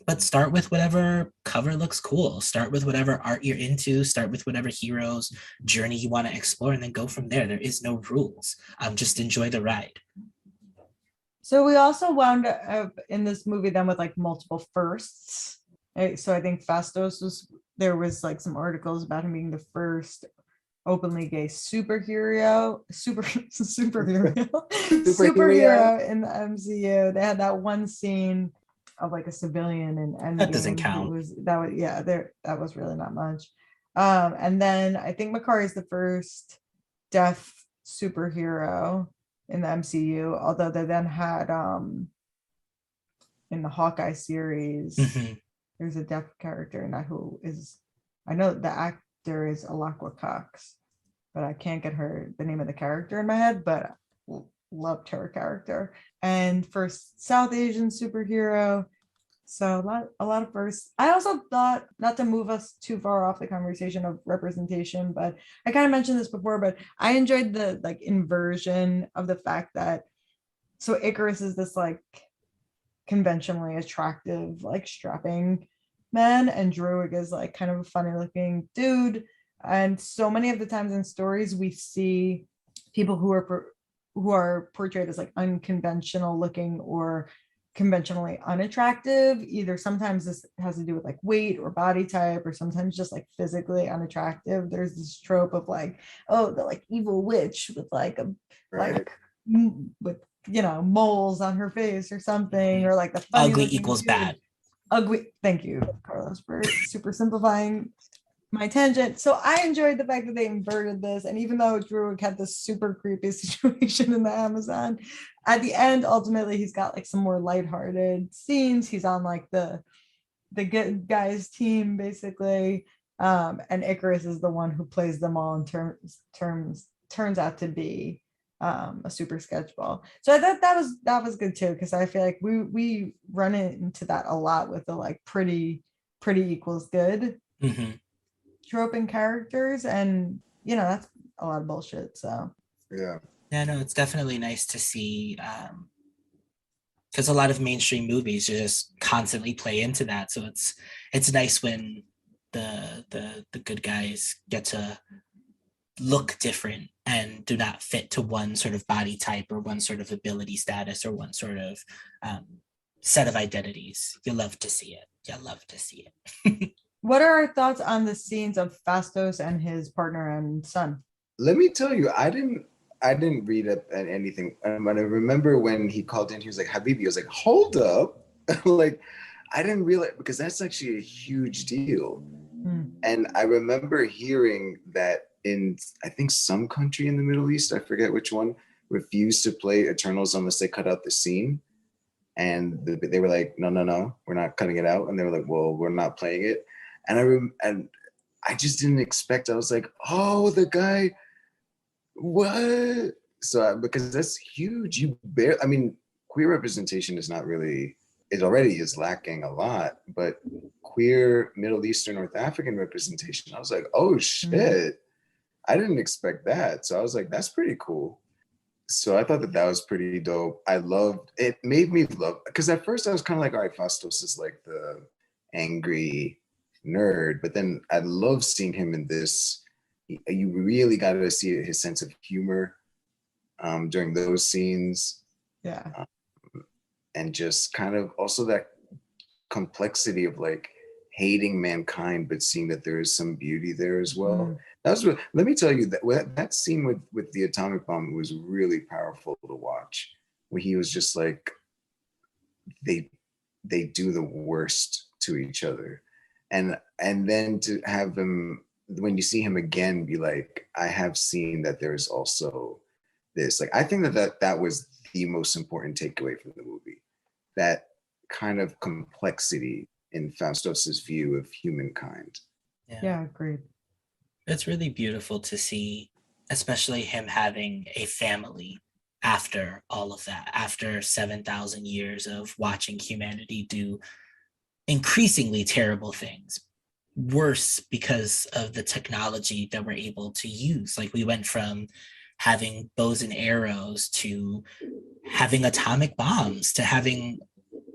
Speaker 3: But start with whatever cover looks cool. Start with whatever art you're into. Start with whatever hero's journey you want to explore, and then go from there. There is no rules. Just enjoy the ride.
Speaker 1: So we also wound up in this movie then with like multiple firsts. Right? So I think there was like some articles about him being the first openly gay superhero in the MCU. They had that one scene of like a civilian in Endgame.
Speaker 3: That doesn't count.
Speaker 1: That was really not much. And then I think Makkari is the first deaf superhero in the MCU, although they then had in the Hawkeye series.
Speaker 3: Mhm.
Speaker 1: There's a deaf character, and I know the actor is Alakwa Cox, but I can't get the name of the character in my head, but loved her character. And for South Asian superhero, so a lot of firsts. I also thought, not to move us too far off the conversation of representation, but I kind of mentioned this before, but I enjoyed the like inversion of the fact that so Icarus is this like conventionally attractive, like strapping man, and Druig is like kind of a funny looking dude. And so many of the times in stories, we see people who are portrayed as like unconventional looking or conventionally unattractive. Either sometimes this has to do with like weight or body type, or sometimes just like physically unattractive. There's this trope of like, oh, the like evil witch with like a
Speaker 2: Right.
Speaker 1: like with moles on her face or something, or like the funny
Speaker 3: Ugly
Speaker 1: looking
Speaker 3: equals
Speaker 1: dude.
Speaker 3: bad.
Speaker 1: Ugly. Thank you, Carlos, for super simplifying my tangent. So I enjoyed the fact that they inverted this, and even though Druid had this super creepy situation in the Amazon, at the end, ultimately, he's got like some more lighthearted scenes. He's on like the good guys team basically, and Icarus is the one who plays them all in turns out to be a super sketchball. So I thought that was good too, because I feel like we run into that a lot with the like pretty equals good
Speaker 3: Mhm.
Speaker 1: trope in characters, and that's a lot of bullshit. So
Speaker 2: Yeah.
Speaker 3: Yeah, no, it's definitely nice to see, because a lot of mainstream movies just constantly play into that. So it's nice when the good guys get to look different and do not fit to one sort of body type or one sort of ability status or one sort of um, set of identities. You love to see it. You love to see it.
Speaker 1: what are our thoughts on the scenes of Fastos and his partner and son?
Speaker 2: Let me tell you, I didn't read up at anything. But I remember when he called in, he was like, Habibi. I was like, hold up. Like, I didn't realize, because that's actually a huge deal. And I remember hearing that in, I think, some country in the Middle East, I forget which one, refused to play Eternals unless they cut out the scene. And they were like, no, we're not cutting it out. And they were like, well, we're not playing it. And I just didn't expect. I was like, oh, the guy, what? So because that's huge. I mean, queer representation is not really, it already is lacking a lot, but queer Middle Eastern, North African representation, I was like, oh shit, I didn't expect that. So I was like, that's pretty cool. So I thought that was pretty dope. I loved it. Made me love, because at first I was kind of like, all right, Fastos is like the angry nerd, but then I love seeing him in this. You really got to see his sense of humor during those scenes.
Speaker 1: Yeah.
Speaker 2: And just kind of also that complexity of like hating mankind, but seeing that there is some beauty there as well. That was let me tell you that scene with the atomic bomb was really powerful to watch, where he was just like, they do the worst to each other, and then to have him, when you see him again, be like, I have seen that there's also this. Like, I think that was the most important takeaway from the movie, that kind of complexity in Faustos's view of humankind.
Speaker 1: Yeah, agreed.
Speaker 3: It's really beautiful to see, especially him having a family after all of that, after 7,000 years of watching humanity do increasingly terrible things, worse because of the technology that we're able to use. Like, we went from having bows and arrows to having atomic bombs to having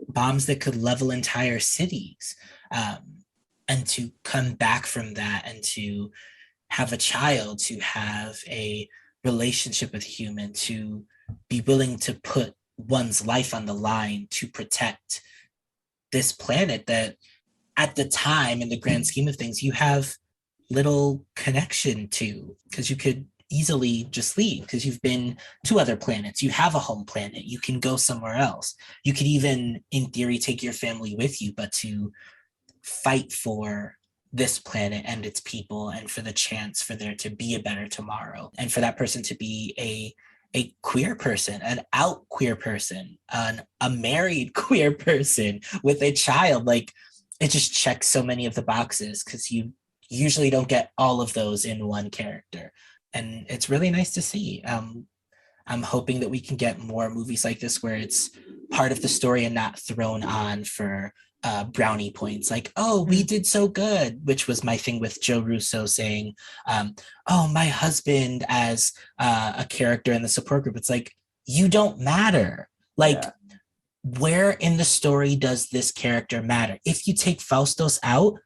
Speaker 3: bombs that could level entire cities. And to come back from that and to have a child, to have a relationship with human, to be willing to put one's life on the line to protect this planet that at the time, in the grand scheme of things, you have little connection to, because you could easily just leave because you've been to other planets. You have a home planet. You can go somewhere else. You could even, in theory, take your family with you, but to fight for this planet and its people, and for the chance for there to be a better tomorrow, and for that person to be a queer person, an out queer person, a married queer person with a child. Like, it just checks so many of the boxes because you usually don't get all of those in one character. And it's really nice to see. I'm hoping that we can get more movies like this where it's part of the story and not thrown on for brownie points. Like, oh, we did so good, which was my thing with Joe Russo saying, oh, my husband as a character in the support group. It's like, you don't matter. Like, where in the story does this character matter? If you take Faustos out,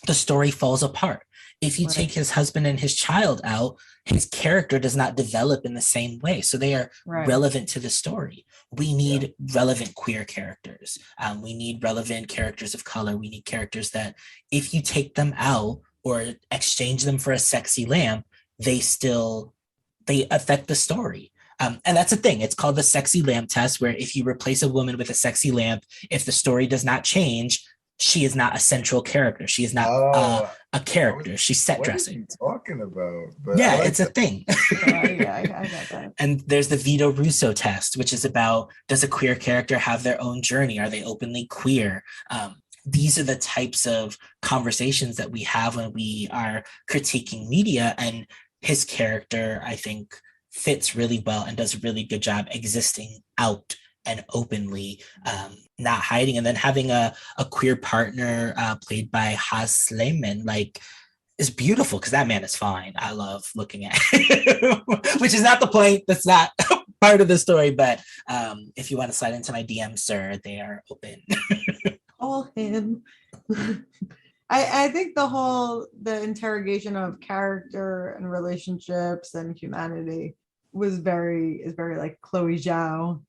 Speaker 3: the story falls apart. If you take his husband and his child out, his character does not develop in the same way. So they are relevant to the story. We need relevant queer characters. We need relevant characters of color. We need characters that if you take them out or exchange them for a sexy lamp, they affect the story. And that's the thing. It's called the sexy lamp test, where if you replace a woman with a sexy lamp, if the story does not change, she is not a central character. She is not a character. She's set dressing.
Speaker 2: What are you talking about? But
Speaker 3: yeah, it's a thing.
Speaker 1: I got that.
Speaker 3: And there's the Vito Russo test, which is about, does a queer character have their own journey? Are they openly queer? These are the types of conversations that we have when we are critiquing media. And his character, I think, fits really well and does a really good job existing out and openly, not hiding, and then having a queer partner played by Has Sleiman, like, is beautiful because that man is fine. I love looking at him, which is not the point. That's not part of the story. But if you want to slide into my DM, sir, they are open.
Speaker 1: Call him. I think the interrogation of character and relationships and humanity is very like Chloe Zhao,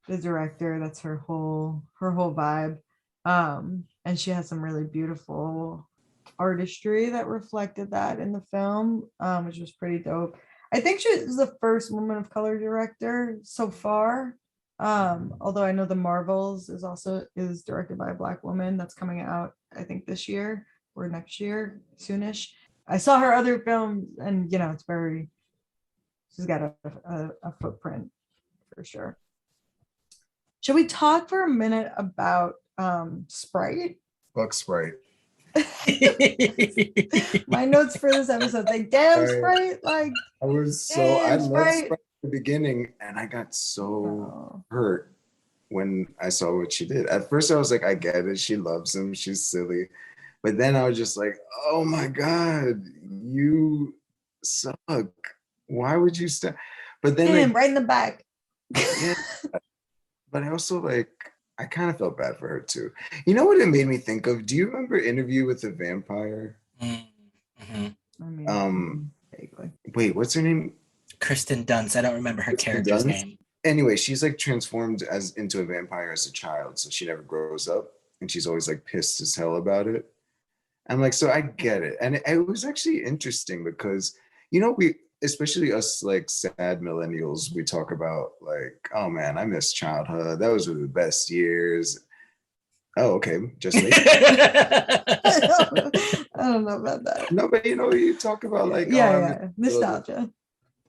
Speaker 1: the director. That's her whole vibe. And she has some really beautiful artistry that reflected that in the film, which was pretty dope. I think she was the first woman of color director so far. Although I know The Marvels is directed by a Black woman. That's coming out, I think, this year or next year, soonish. I saw her other films, and she's got a footprint for sure. Should we talk for a minute about Sprite?
Speaker 2: Fuck Sprite.
Speaker 1: My notes for this episode say, damn Sprite, like
Speaker 2: I loved Sprite at the beginning, and I got so hurt when I saw what she did. At first I was like, I get it, she loves him, she's silly. But then I was just like, oh my God, you suck. Why would you stop? But then
Speaker 1: right in the back.
Speaker 2: Yeah, but I also I kind of felt bad for her too. You know what it made me think of? Do you remember Interview with the Vampire?
Speaker 3: Mm-hmm.
Speaker 1: I mean, vaguely.
Speaker 2: Wait, what's her name?
Speaker 3: Kirsten Dunst. I don't remember her character's name.
Speaker 2: Anyway, she's transformed into a vampire as a child, so she never grows up, and she's always pissed as hell about it. I'm so I get it, and it was actually interesting because we, especially us sad millennials, we talk about oh man, I miss childhood. That was the best years. Oh, okay, just me.
Speaker 1: I don't know about that.
Speaker 2: No, but you talk about
Speaker 1: nostalgia.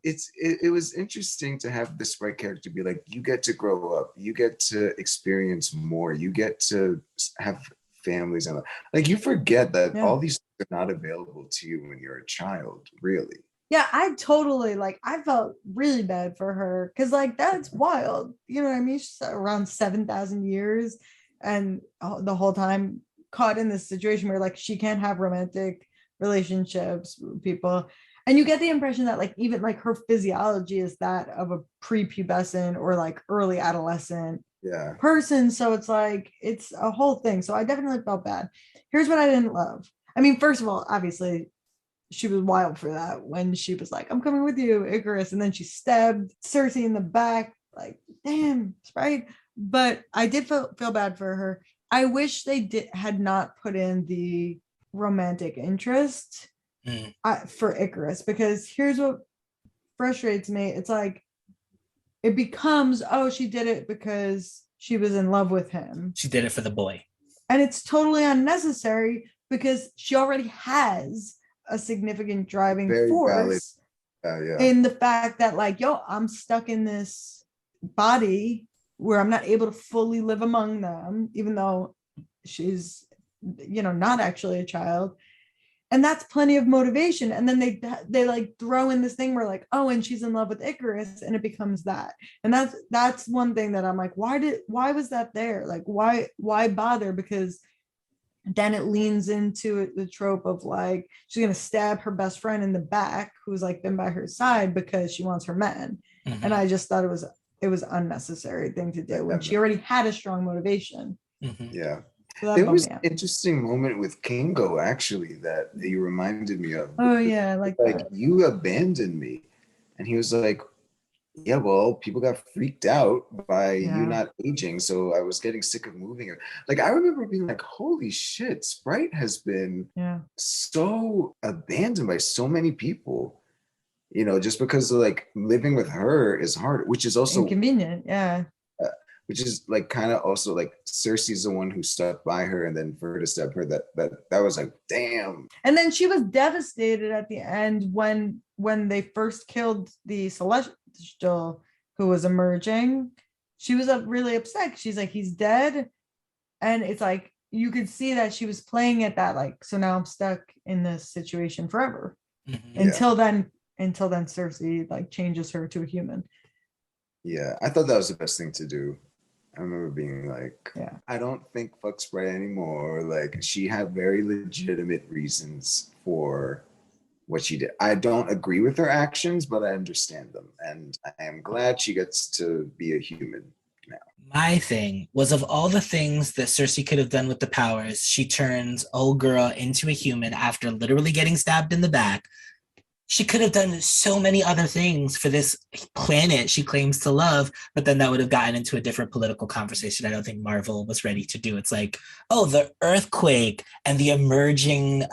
Speaker 2: It was interesting to have the Sprite character be you get to grow up, you get to experience more, you get to have families, and you forget that all these things are not available to you when you're a child, really.
Speaker 1: Yeah, I totally I felt really bad for her because that's wild. You know what I mean? She's around 7,000 years and the whole time caught in this situation where she can't have romantic relationships with people. And you get the impression that even her physiology is that of a prepubescent or early adolescent person. So it's a whole thing. So I definitely felt bad. Here's what I didn't love. I mean, first of all, obviously, she was wild for that when she was I'm coming with you, Icarus. And then she stabbed Cersei in the back. Damn, Sprite. But I did feel bad for her. I wish they had not put in the romantic interest for Icarus, because here's what frustrates me. It's it becomes, she did it because she was in love with him.
Speaker 3: She did it for the boy.
Speaker 1: And it's totally unnecessary because she already has a significant driving force
Speaker 2: Yeah.
Speaker 1: in the fact that like, yo, I'm stuck in this body where I'm not able to fully live among them, even though she's, not actually a child. And that's plenty of motivation. And then they like throw in this thing where like, oh, and she's in love with Icarus, and it becomes that. And that's one thing that I'm like, why was that there? Like, why bother? Because then it leans into the trope of like, she's gonna stab her best friend in the back who's like been by her side because she wants her men.
Speaker 3: Mhm.
Speaker 1: And I just thought it was unnecessary thing to do when she already had a strong motivation.
Speaker 3: Mhm.
Speaker 2: Yeah.
Speaker 1: So
Speaker 2: There was an interesting moment with Kingo, actually, that you reminded me of.
Speaker 1: Oh yeah, I like that.
Speaker 2: You abandoned me. And he was like, yeah, well, people got freaked out by you not aging, so I was getting sick of moving it. Like, I remember being like, holy shit, Sprite has been so abandoned by so many people, just because like living with her is hard, which is also
Speaker 1: inconvenient.
Speaker 2: Which is like kind of also like Cersei's the one who stuck by her, and then for her to stab her, that was like, damn.
Speaker 1: And then she was devastated at the end when they first killed the Celestial who was emerging. She was really upset. She's like, he's dead. And it's like, you could see that she was playing at that, like, so now I'm stuck in this situation forever.
Speaker 3: Mhm.
Speaker 1: Until then Cersei like changes her to a human.
Speaker 2: Yeah, I thought that was the best thing to do. I remember being like, I don't think fuck Sprite anymore. Like, she had very legitimate reasons for what she did. I don't agree with her actions, but I understand them. And I am glad she gets to be a human now.
Speaker 3: My thing was, of all the things that Cersei could have done with the powers, she turns old girl into a human after literally getting stabbed in the back. She could have done so many other things for this planet she claims to love, but then that would have gotten into a different political conversation I don't think Marvel was ready to do. It's like, oh, the earthquake and the emerging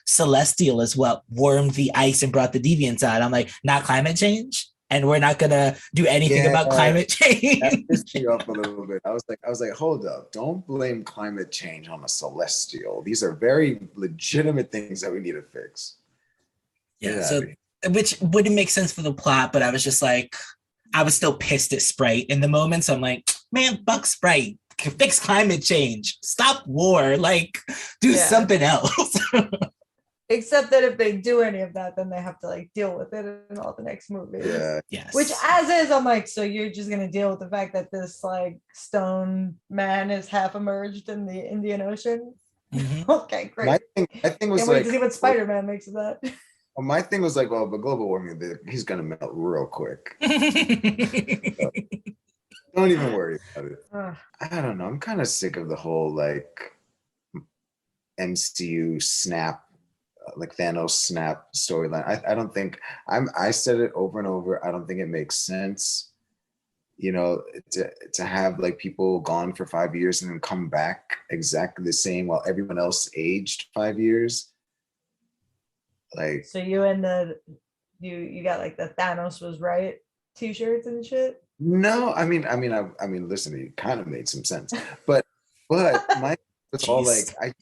Speaker 3: celestial is what warmed the ice and brought the deviants out. I'm like, not climate change? And we're not gonna do anything about climate change.
Speaker 2: That pissed me off a little bit. I was like, hold up, don't blame climate change on a celestial. These are very legitimate things that we need to fix.
Speaker 3: Yeah, so which wouldn't make sense for the plot, but I was just like, I was still pissed at Sprite in the moment. So I'm like, man, fuck Sprite. Fix climate change. Stop war. Like, do something else.
Speaker 1: Except that if they do any of that, then they have to like deal with it in all the next movies.
Speaker 2: Yeah.
Speaker 3: Yes.
Speaker 1: Which as is, I'm like, so you're just gonna deal with the fact that this like stone man is half emerged in the Indian Ocean?
Speaker 3: Mm-hmm.
Speaker 1: Okay, great.
Speaker 2: My thing was
Speaker 1: can't
Speaker 2: like,
Speaker 1: wait to see what Spider-Man makes of that.
Speaker 2: Well, my thing was like, well, but global warming, he's gonna melt real quick. So, don't even worry about it. I don't know. I'm kind of sick of the whole like MCU snap, like Thanos snap storyline. I don't think I said it over and over. I don't think it makes sense. To have like people gone for 5 years and then come back exactly the same while everyone else aged 5 years. Like,
Speaker 1: so you and you got like the Thanos was right t-shirts and shit.
Speaker 2: No, I mean, listen, it kind of made some sense, but my was all like, I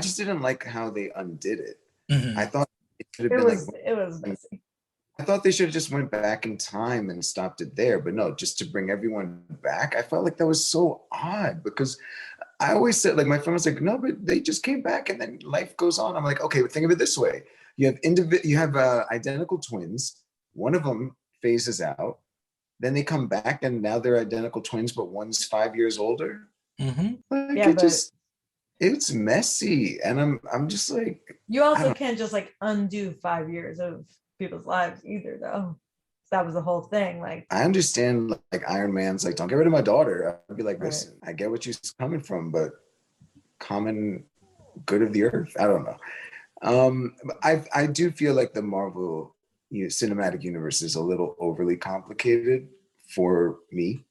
Speaker 2: just didn't like how they undid it.
Speaker 3: Mm-hmm.
Speaker 2: I thought it should have been
Speaker 1: it was messy.
Speaker 2: I thought they should have just went back in time and stopped it there, but no, just to bring everyone back. I felt like that was so odd because I always said, like, my friend was like, no, but they just came back and then life goes on. I'm like, okay, but think of it this way: you have identical twins. One of them phases out. Then they come back and now they're identical twins, but one's 5 years older.
Speaker 3: Mm-hmm.
Speaker 2: Like, it's messy. And I'm just like,
Speaker 1: you also can't just like undo 5 years of people's lives either, though. That was the whole thing. Like,
Speaker 2: I understand, like, Iron Man's like, don't get rid of my daughter. I'd be like, listen, I get what you're coming from, but common good of the earth. I don't know. I do feel like the Marvel cinematic universe is a little overly complicated for me.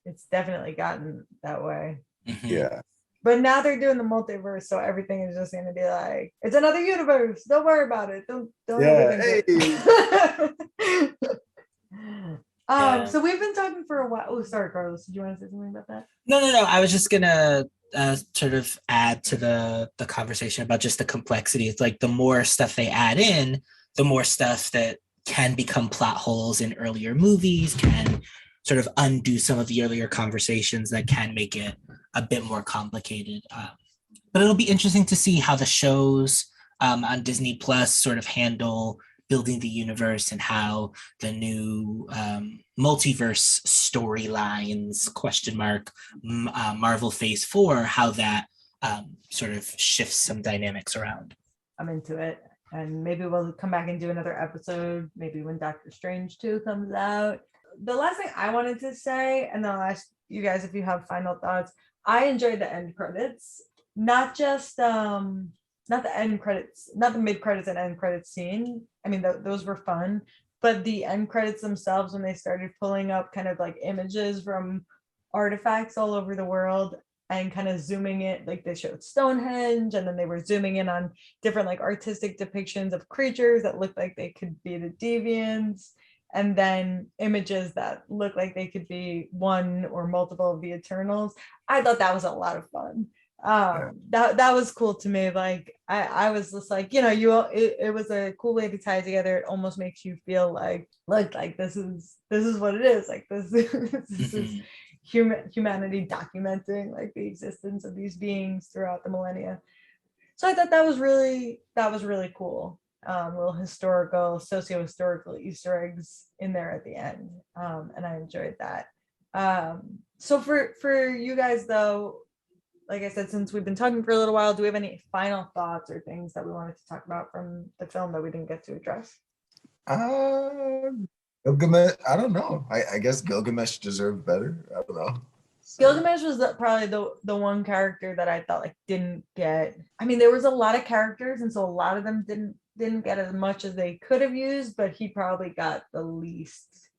Speaker 1: It's definitely gotten that way.
Speaker 3: Mm-hmm.
Speaker 2: Yeah.
Speaker 1: But now they're doing the multiverse, so everything is just going to be like, it's another universe. Don't worry about it. Don't.
Speaker 2: Yeah.
Speaker 1: Hey. So we've been talking for a while. Oh, sorry, Carlos. Did you want to say something about that?
Speaker 3: No. I was just gonna sort of add to the conversation about just the complexity. It's like the more stuff they add in, the more stuff that can become plot holes in earlier movies, can sort of undo some of the earlier conversations that can make it a bit more complicated. But it'll be interesting to see how the shows on Disney Plus sort of handle building the universe and how the new multiverse storylines question mark Marvel Phase 4, how that sort of shifts some dynamics around.
Speaker 1: I'm into it. And maybe we'll come back and do another episode, maybe when Doctor Strange 2 comes out. The last thing I wanted to say, and then I'll ask you guys if you have final thoughts. I enjoyed the end credits, not just not the end credits, not the mid credits and end credits scene. I mean, those were fun, but the end credits themselves, when they started pulling up kind of like images from artifacts all over the world and kind of zooming it, like they showed Stonehenge, and then they were zooming in on different like artistic depictions of creatures that looked like they could be the deviants, and then images that look like they could be one or multiple of the Eternals. I thought that was a lot of fun. That was cool to me. Like I was just like, it was a cool way to tie it together. It almost makes you feel like this is what it is. Like this is humanity documenting like the existence of these beings throughout the millennia. So I thought that was really cool. Little historical, socio-historical Easter eggs in there at the end, and I enjoyed that. So for you guys though, like I said, since we've been talking for a little while, do we have any final thoughts or things that we wanted to talk about from the film that we didn't get to address?
Speaker 2: Gilgamesh, I don't know. I guess Gilgamesh deserved better. I don't know. So.
Speaker 1: Gilgamesh was probably the one character that I thought like didn't get. I mean, there was a lot of characters, and so a lot of them didn't get as much as they could have used, but he probably got the least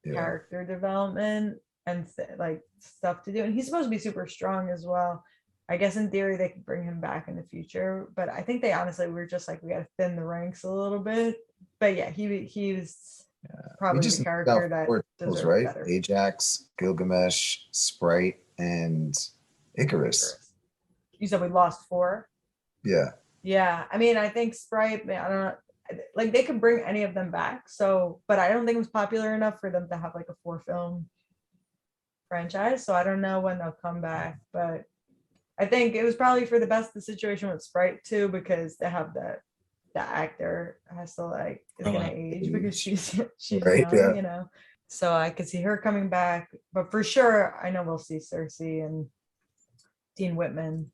Speaker 1: character development and like stuff to do. And he's supposed to be super strong as well. I guess in theory they could bring him back in the future, but I think they honestly were just like, we got to thin the ranks a little bit. But yeah, he was probably the character that deserved
Speaker 2: right?
Speaker 1: better.
Speaker 2: Ajax, Gilgamesh, Sprite, and Icarus.
Speaker 1: You said we lost 4.
Speaker 2: Yeah.
Speaker 1: I mean, I think Sprite, I don't know, like they could bring any of them back. So, but I don't think it was popular enough for them to have like a 4-film franchise. So I don't know when they'll come back, but I think it was probably for the best the situation with Sprite too, because they have the actor has to like is gonna age because she's right, young, So I could see her coming back, but for sure I know we'll see Cersei and Dean Whitman.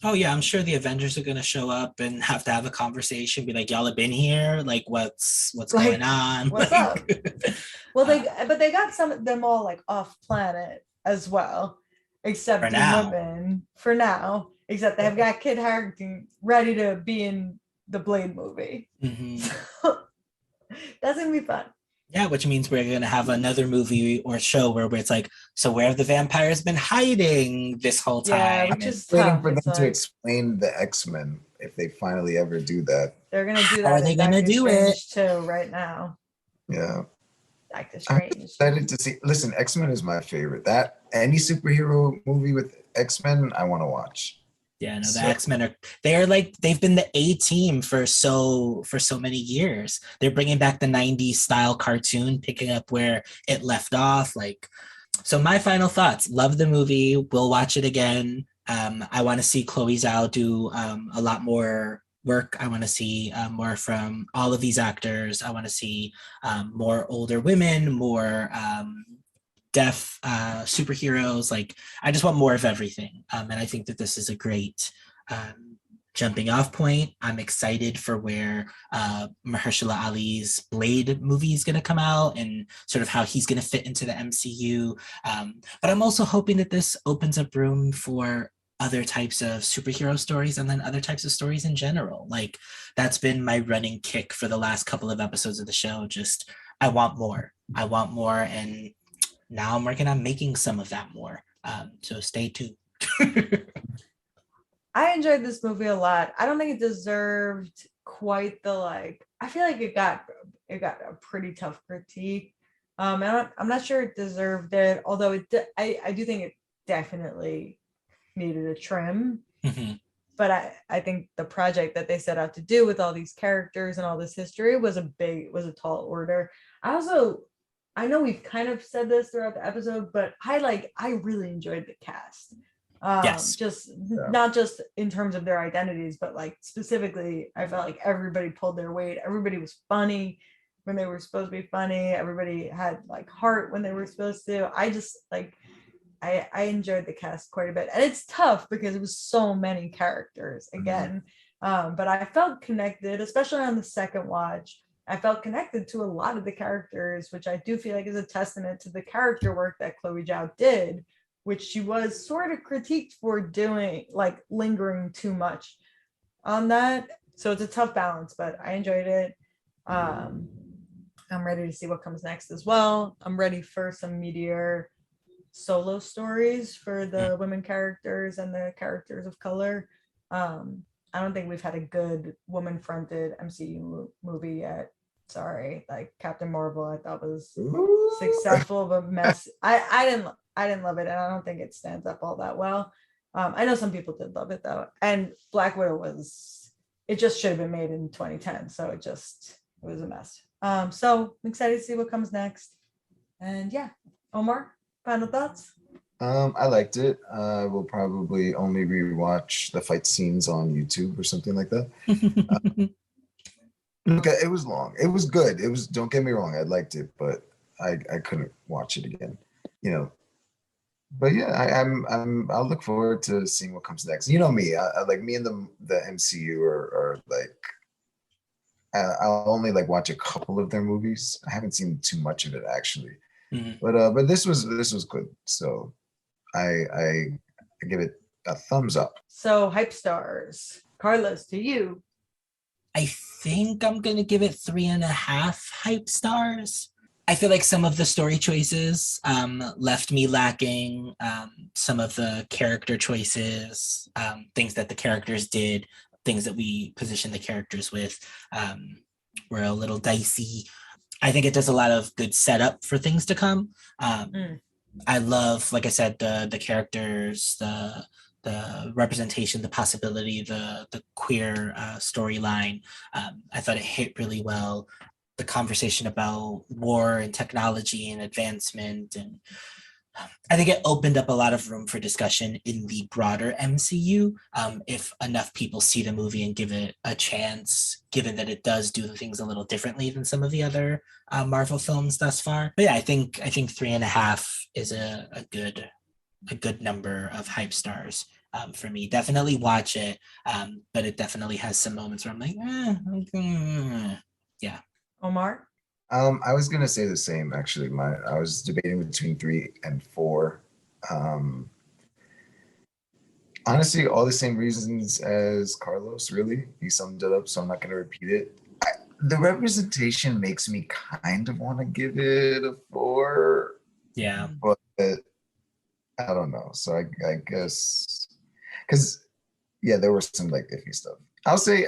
Speaker 3: Oh yeah, I'm sure the Avengers are gonna show up and have to have a conversation, be like, y'all have been here, like what's like, going on?
Speaker 1: What's up? Well, they got some of them all like off planet as well, except Dean Whitman for now. Except they have got Kit Harington ready to be in the Blade movie.
Speaker 3: Mm-hmm.
Speaker 1: So that's gonna be fun.
Speaker 3: Yeah, which means we're gonna have another movie or show where it's like, so where have the vampires been hiding this whole time?
Speaker 1: Yeah, which is
Speaker 2: waiting for them to explain the X-Men if they finally ever do that.
Speaker 1: They're gonna do that.
Speaker 3: Are they gonna do it
Speaker 1: too right now?
Speaker 2: Yeah.
Speaker 1: Doctor Strange.
Speaker 2: I'm excited to see. Listen, X-Men is my favorite. That any superhero movie with X-Men, I want to watch.
Speaker 3: Yeah, no, the X-Men they've been the A team for so many years. They're bringing back the 90s style cartoon, picking up where it left off. Like, so my final thoughts, love the movie. We'll watch it again. I want to see Chloe Zhao do a lot more work. I want to see more from all of these actors. I want to see more older women, more deaf superheroes. Like, I just want more of everything, and I think that this is a great jumping off point. I'm excited for where Mahershala Ali's Blade movie is going to come out and sort of how he's going to fit into the MCU, but I'm also hoping that this opens up room for other types of superhero stories and then other types of stories in general. Like, that's been my running kick for the last couple of episodes of the show. Just I want more, and now I'm working on making some of that more. So stay tuned.
Speaker 1: I enjoyed this movie a lot. I don't think it deserved quite the I feel like it got a pretty tough critique. I'm not sure it deserved it, although I do think it definitely needed a trim.
Speaker 3: Mm-hmm.
Speaker 1: but I think the project that they set out to do with all these characters and all this history was a tall order. I know we've kind of said this throughout the episode, but I really enjoyed the cast.
Speaker 3: Yes.
Speaker 1: Just not just in terms of their identities, but like specifically, I felt like everybody pulled their weight. Everybody was funny when they were supposed to be funny. Everybody had like heart when they were supposed to. I just like I enjoyed the cast quite a bit, and it's tough because it was so many characters again. But I felt connected, especially on the second watch. I felt connected to a lot of the characters, which I do feel like is a testament to the character work that Chloe Zhao did, which she was sort of critiqued for doing, like lingering too much on that. So it's a tough balance, but I enjoyed it. I'm ready to see what comes next as well. I'm ready for some Meteor solo stories for the women characters and the characters of color. I don't think we've had a good woman-fronted MCU movie yet. Sorry, like Captain Marvel, I thought was successful but mess. I didn't love it, and I don't think it stands up all that well. I know some people did love it though, and Black Widow it just should have been made in 2010, so it was a mess. So I'm excited to see what comes next, and yeah, Omar, final thoughts?
Speaker 2: I liked it. I will probably only rewatch the fight scenes on YouTube or something like that. Okay, it was long. It was good. It was. Don't get me wrong. I liked it, but I couldn't watch it again. You know. But yeah, I'll look forward to seeing what comes next. You know me. I like me and the MCU are like. I'll only like watch a couple of their movies. I haven't seen too much of it actually. But this was good. So I give it a thumbs up.
Speaker 1: So hype stars, Carlos, to you.
Speaker 3: I think I'm gonna give it 3.5 hype stars. I feel like some of the story choices left me lacking. Some of the character choices, things that the characters did, things that we positioned the characters with, were a little dicey. I think it does a lot of good setup for things to come. I love, like I said, the characters, the representation, the possibility, the queer storyline. I thought it hit really well. The conversation about war and technology and advancement, and I think it opened up a lot of room for discussion in the broader MCU. If enough people see the movie and give it a chance, given that it does do things a little differently than some of the other Marvel films thus far. But yeah, I think 3.5 is a good number of hype stars for me. Definitely watch it, but it definitely has some moments where I'm like, yeah.
Speaker 1: Omar?
Speaker 2: I was gonna say the same actually. I was debating between 3 and 4. Honestly, all the same reasons as Carlos, really. He summed it up, so I'm not gonna repeat it. The representation makes me kind of want to give it a 4.
Speaker 3: Yeah.
Speaker 2: But I don't know. So I guess because yeah, there was some like iffy stuff. I'll say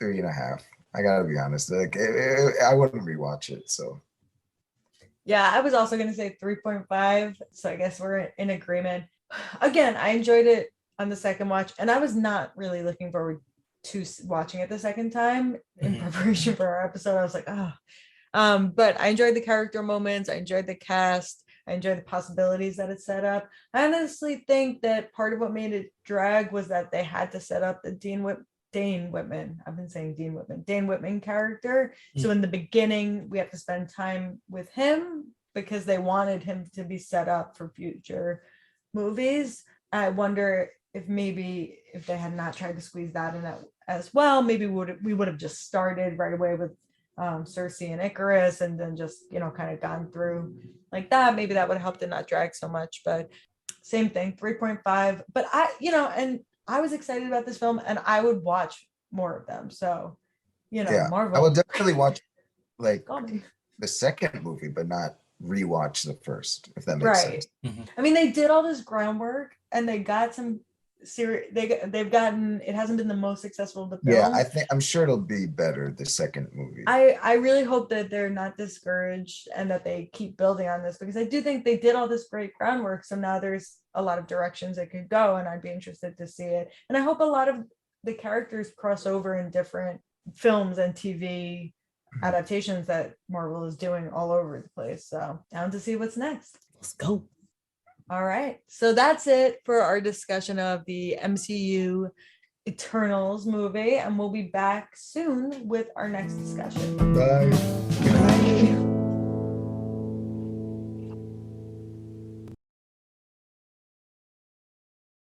Speaker 2: 3.5. I gotta be honest. Like I wouldn't rewatch it. So
Speaker 1: yeah, I was also gonna say 3.5. So I guess we're in agreement. Again, I enjoyed it on the second watch, and I was not really looking forward to watching it the second time in preparation for our episode. I was like, oh. But I enjoyed the character moments. I enjoyed the cast. I enjoyed the possibilities that it set up. I honestly think that part of what made it drag was that they had to set up the Dane Whitman. I've been saying Dane Whitman character. So in the beginning, we have to spend time with him because they wanted him to be set up for future movies. I wonder if maybe if they had not tried to squeeze that in as well, maybe we would have just started right away with Cersei and Icarus, and then just kind of gone through like that. Maybe that would have helped it not drag so much. But same thing, 3.5. But and I was excited about this film, and I would watch more of them. So
Speaker 2: yeah,
Speaker 1: Marvel.
Speaker 2: I will definitely watch like the second movie, but not rewatch the first, if that makes sense.
Speaker 1: I mean, they did all this groundwork, and they got some series, they've gotten, it hasn't been the most successful of the
Speaker 2: Yeah,
Speaker 1: films.
Speaker 2: I'm sure it'll be better the second movie.
Speaker 1: I really hope that they're not discouraged and that they keep building on this, because I do think they did all this great groundwork. So now there's a lot of directions it could go, and I'd be interested to see it. And I hope a lot of the characters cross over in different films and TV adaptations that Marvel is doing all over the place. So down to see what's next.
Speaker 3: Let's go.
Speaker 1: All right. So that's it for our discussion of the MCU Eternals movie, and we'll be back soon with our next discussion.
Speaker 2: Bye.
Speaker 1: Bye.